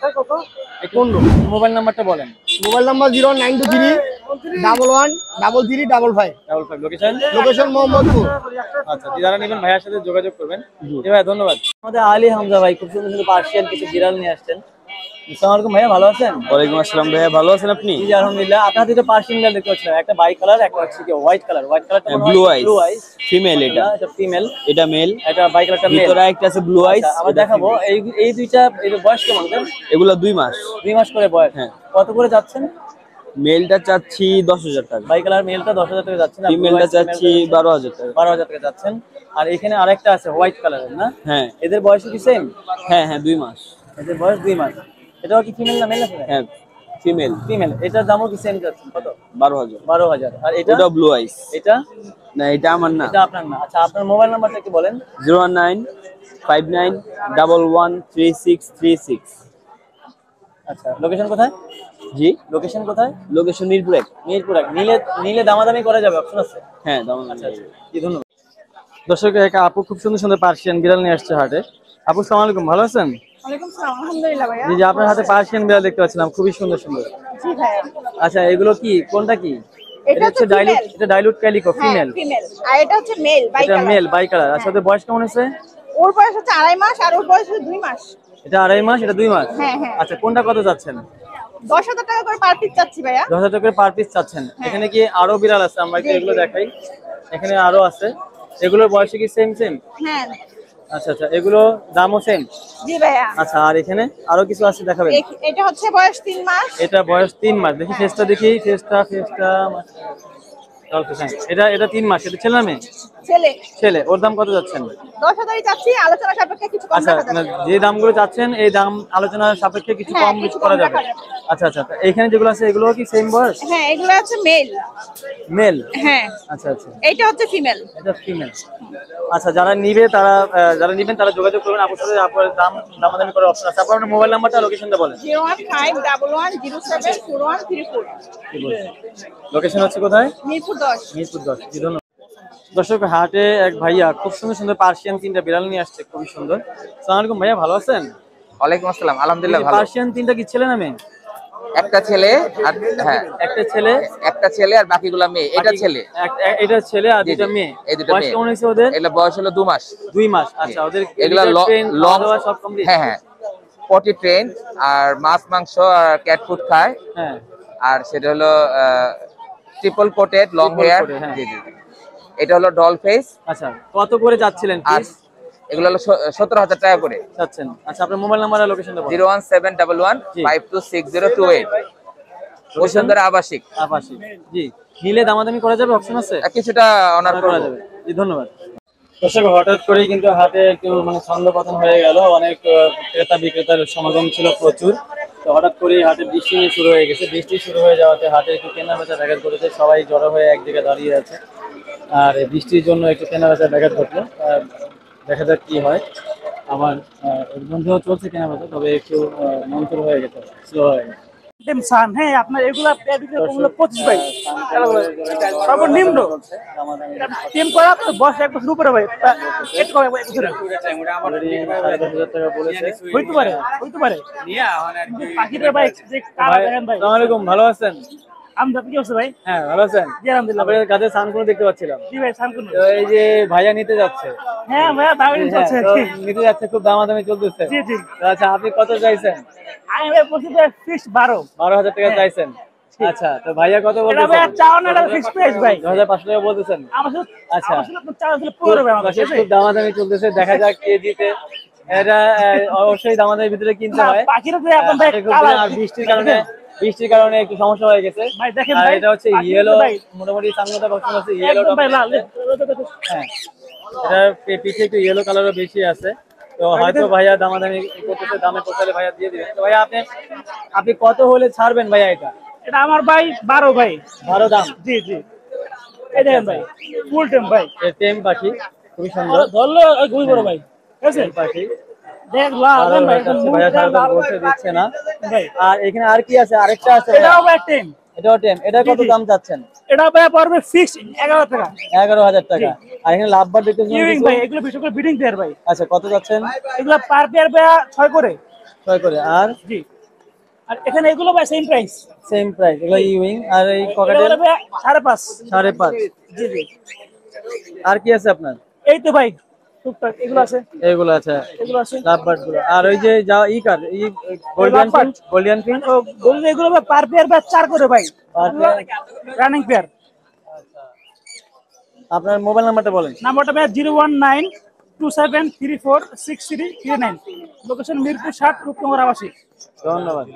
মোবাইল নাম্বারটা বলেন। Mobile number 0923 11 33 55 55। Location? Location Mohammadpur. আচ্ছা, যারা নেবেন ভাইয়ার সাথে যোগাযোগ করবেন। জি ভাই, ধন্যবাদ। আমাদের আলী হামজা ভাই খুব সুন্দর সুন্দর পার্সিয়ান কিছু বিড়াল নিয়ে আসছেন। আসসালামু আলাইকুম ভাইয়া, ভালো আছেন? ওয়ালাইকুম আসসালাম ভাইয়া, ভালো আছেন আপনি? জি আলহামদুলিল্লাহ। আপনার হাতে তো পার্সিয়ান বিড়াল দেখতে পাচ্ছিলাম, একটা বাই কালার, একটা হচ্ছে কি হোয়াইট কালার। হোয়াইট কালারটা ব্লু আইস ফিমেল, এটা ফিমেল, এটা মেল। এটা বাই কালারটা মেল। ভিতরে একটা আছে ব্লু আইস। আমরা দেখাবো এই দুইটা। এর বয়স কেমন? এগুলা 2 মাস। 2 মাস করে বয়স। হ্যাঁ। কত করে যাচ্ছেন? মেলটা চাচ্ছি 10,000 টাকা। বাই কালার মেলটা 10,000 টাকা যাচ্ছে না? ফিমেলটা চাচ্ছি 12,000 টাকা। 12,000 টাকা যাচ্ছেন। আর এখানে আরেকটা আছে হোয়াইট কালারের না? হ্যাঁ। এদের বয়স কি সেম? হ্যাঁ হ্যাঁ, 2 মাস। এদের বয়স 2 মাস। এটাও কি ফিমেল না মেল আছে? হ্যাঁ, ফিমেল। ফিমেল। এটার দামও কি সেম যাচ্ছে? কত? 12,000। 12,000। আর এটা? এটা ব্লু আইস। এটা না, এটা আমার না। এটা আপনার না। আচ্ছা, আপনার মোবাইল নাম্বারটা কি বলেন? 01959113636। আচ্ছা, লোকেশন কোথায়? জি, লোকেশন কোথায়? লোকেশন মিরপুর 1। মিরপুর 1। নিলে দামাদামি করা যাবে, অপশন আছে? হ্যাঁ, দামাদামি। আচ্ছা, কি ধন্যবাদ। দর্শক, এক আপু খুব সুন্দর সুন্দর পার্সিয়ান বিড়াল নিয়ে আসছে হাটে। আপু আসসালামু আলাইকুম, ভালো আছেন? ওয়ালাইকুম আসসালাম। আলহামদুলিল্লাহ ভাইয়া। জি, আপনার হাতে পার্সিয়ান বিড়াল দেখতে পাচ্ছিলাম, খুবই সুন্দর সুন্দর। জি ভাইয়া। আচ্ছা, এগুলো কি, কোনটা কি? এটা হচ্ছে ডাইলুট। এটা ডাইলুট ক্যালিকো ফিমেল। ফিমেল। আর এটা হচ্ছে মেল, বাই এটা কালার। Male bicolour. আচ্ছা, ওদের বয়স কেমন হয়েছে? ওর বয়স হচ্ছে 2.5 মাস আর ওর বয়স হচ্ছে 2 মাস। এটা 2.5 মাস, এটা 2 মাস। হ্যাঁ হ্যাঁ। আচ্ছা, কোনটা কত যাচ্ছেন? 10,000 টাকা করে পার পিস চাচ্ছি ভাইয়া। 10,000 টাকা করে পার পিস চাচ্ছেন। এখানে কি আরো বিড়াল আছে? আমরা একটু এগুলো দেখাই। এখানে আরো আছে। এগুলোর বয়স কি সেম? হ্যাঁ। আচ্ছা আচ্ছা, এগুলো দামও সেম? জি ভাইয়া। আচ্ছা, আর এখানে আরো কিছু আছে, দেখাবেন? এটা হচ্ছে বয়স 3 মাস। এটা বয়স 3 মাস। দেখি ফেসটা, দেখি ফেসটা। এটা 3 মাস। এটা ছেলে না মেয়ে? ছেলে। ছেলে। ওর দাম কত যাচ্ছেন? 10,000 চাচ্ছি, আলোচনা সাপেক্ষে কিছু কম আচ্ছা, রাখা যাবে। যে দামগুলো চাচ্ছেন এই দাম আলোচনা সাপেক্ষে কিছু কম বেশি করা যাবে। আচ্ছা আচ্ছা, এখানে যেগুলো আছে এগুলো কি সেম বয়স? হ্যাঁ, এগুলো আছে মেল। মেল? হ্যাঁ। আচ্ছা আচ্ছা, এইটা হচ্ছে ফিমেল। এটা ফিমেল। আচ্ছা, যারা নিবেন তারা যোগাযোগ করবেন। আপনার সাথে আপনার দামাদামি করার অপশন আছে। আপনার মোবাইল নাম্বারটা, লোকেশনটা বলেন। 01511074134। লোকেশন হচ্ছে কোথায়? মিরপুর 10। মিরপুর 10। জি, ধন্যবাদ। দর্শক, হাটে এক ভাইয়া খুব সুন্দর সুন্দর পার্সিয়ান 3টা বিড়াল নিয়ে আসছে, খুবই সুন্দর। আসসালামু আলাইকুম ভাইয়া, ভালো আছেন? ওয়ালাইকুম আসসালাম। আলহামদুলিল্লাহ ভালো। পার্সিয়ান 3টা কি ছেলে না মেয়ে? একটা ছেলে আর হ্যাঁ, একটা ছেলে আর বাকিগুলা মেয়ে। এটা ছেলে, এটা ছেলে আর দুটো মেয়ে। এই দুটো বয়স মেয়ে। কেমন হয়েছে ওদের? এগুলা বয়স হলো 2 মাস। 2 মাস। আচ্ছা, ওদের এগুলা লং সব কমপ্লিট? হ্যাঁ হ্যাঁ, পটি ট্রেন আর মাছ মাংস আর ক্যাট ফুড খায়। হ্যাঁ। আর সেটা হলো ট্রিপল কোটেড লং হেয়ার। জি জি। এটা হলো ডল ফেস। আচ্ছা, কত করে যাচ্ছিলেন পিস? এগুলো হলো 17,000 টাকা করে যাচ্ছেন। আচ্ছা, আপনার মোবাইল নাম্বার আর লোকেশনটা বলুন। 01711526028। বসুন্ধরা আবাসিক। আবাসিক। জি, নিলে দামাদামি করা যাবে, অপশন আছে? কিছুটা অনার করা যাবে। জি, ধন্যবাদ। দর্শক, হঠাৎ করেই কিন্তু হাটে একটু ছন্দপতন হয়ে গেল। অনেক ক্রেতা বিক্রেতার সমাগম ছিল প্রচুর। তো হঠাৎ করেই হাটে বৃষ্টি শুরু হয়ে গেছে। বৃষ্টি শুরু হয়ে যাওয়াতে হাটে একটু কেনাবেচা ব্যাঘাত ঘটেছে। সবাই জড়ো হয়ে এক জায়গায় দাঁড়িয়ে আছে। আর বৃষ্টির জন্য একটু কেনাবেচা ব্যাঘাত ঘটলো। দেখা যাক কি হয়। আমার বন্ধুও চলছে কেনাবেচা, তবে একটু মন্থর হয়ে গেছে, স্লো হয়ে গেছে। হ্যাঁ, আপনার এগুলা 25 ভাই সর্বনিম্ন টিম করা বয়স 1 বছর উপরে ভাই। হইতে পারে পাখিটা ভাই। আসসালামু আলাইকুম, ভালো আছেন? কি অবস্থা ভাই? হ্যাঁ, ভালো আছেন? জি আলহামদুলিল্লাহ। আপনাদের কাছে সানকুনো দেখতে পাচ্ছিলাম। জি ভাই, সানকুনো। তো এই যে ভাইয়া নিতে যাচ্ছে। হ্যাঁ ভাইয়া, দামি চলছে। নিতে যাচ্ছে, খুব দামাদামি চলতেছে। জি জি। আচ্ছা, আপনি কত চাইছেন? আমি ভাই বলছি যে ফিক্স 12,000 টাকা চাইছেন। আচ্ছা, তো ভাইয়া কত বলতেছেন? এটা ভাই চাওনা, এটা ফিক্স প্রাইস ভাই। 2500 টাকা বলতেছেন। আমার সাথে আচ্ছা, আমার সাথে চাওয়া হলে 15 ভাই। আমার খুব দামাদামি চলতেছে। দেখা যাক কে জিতে। এটা অবশ্যই আমাদের ভিতরে কিনতে না, হয়। পাখিরা তো এখন ভাই হাটে খুব কালার, আর বৃষ্টির কারণে একটু সমস্যা হয়ে গেছে। ভাই দেখেন আর ভাই, এটা হচ্ছে পাখিরা ইয়েলো, ভাই মোটামুটি সামনেটা পছন্দ আছে ইয়েলো একদম ভাই লাল। হ্যাঁ, এটার পিঠে একটু ইয়েলো কালারও বেশি আছে। তো হয়তো ভাইয়া দামাদামি করতেছে, দামে পোষালে ভাইয়া দিয়ে দিবেন। তো ভাইয়া আপনি কত হলে ছাড়বেন ভাইয়া এটা? এটা আমার ভাই 12 ভাই। 12 দাম? জি জি, এই দেখেন ভাই ফুল টেম ভাই, টেম পাখি খুবই সুন্দর। ধরলে ঘুরি বড় ভাই, ঠিক আছে পাখি দেখ লাল ভাই, একদম ভাইয়া ছাড়তে লাল বলছে, দিচ্ছে না ভাই। আর এখানে আর কি আছে? আরেকটা আছে এটাও ভাই টেম, এটাও টেম। এটা কত দাম চাচ্ছেন? এটা ভাই পড়বে ফিক্সড 11 টাকা। 11,000 টাকা। আর এখানে লাভবার দেখতে ইউইং ভাই, এগুলো বিশেষ করে ব্রিডিং পেয়ার ভাই। আচ্ছা, কত যাচ্ছেন? এগুলো পার পেয়ার ভাই 6 করে। 6 করে। আর জি, আর এখানে এগুলো ভাই সেম প্রাইস। Same price. এগুলো ইউইং। আর এই ককাটেল 5.5। 5.5। জি জি। আর কি আছে আপনার? এই তো ভাই টুকটাক এগুলো আছে। এগুলো আছে, এগুলো আছে লাভবার্ড গুলো। আর ওই যে যা golden Finch, golden Finch golden এগুলো ভাই পার পেয়ার ভাই 4 করে ভাই, রানিং পেয়ার। আপনার মোবাইল নাম্বারটা বলেন। নাম্বারটা ভাই 01927346339, লোকেশন মিরপুর 7 রূপনগর আবাসিক। ধন্যবাদ।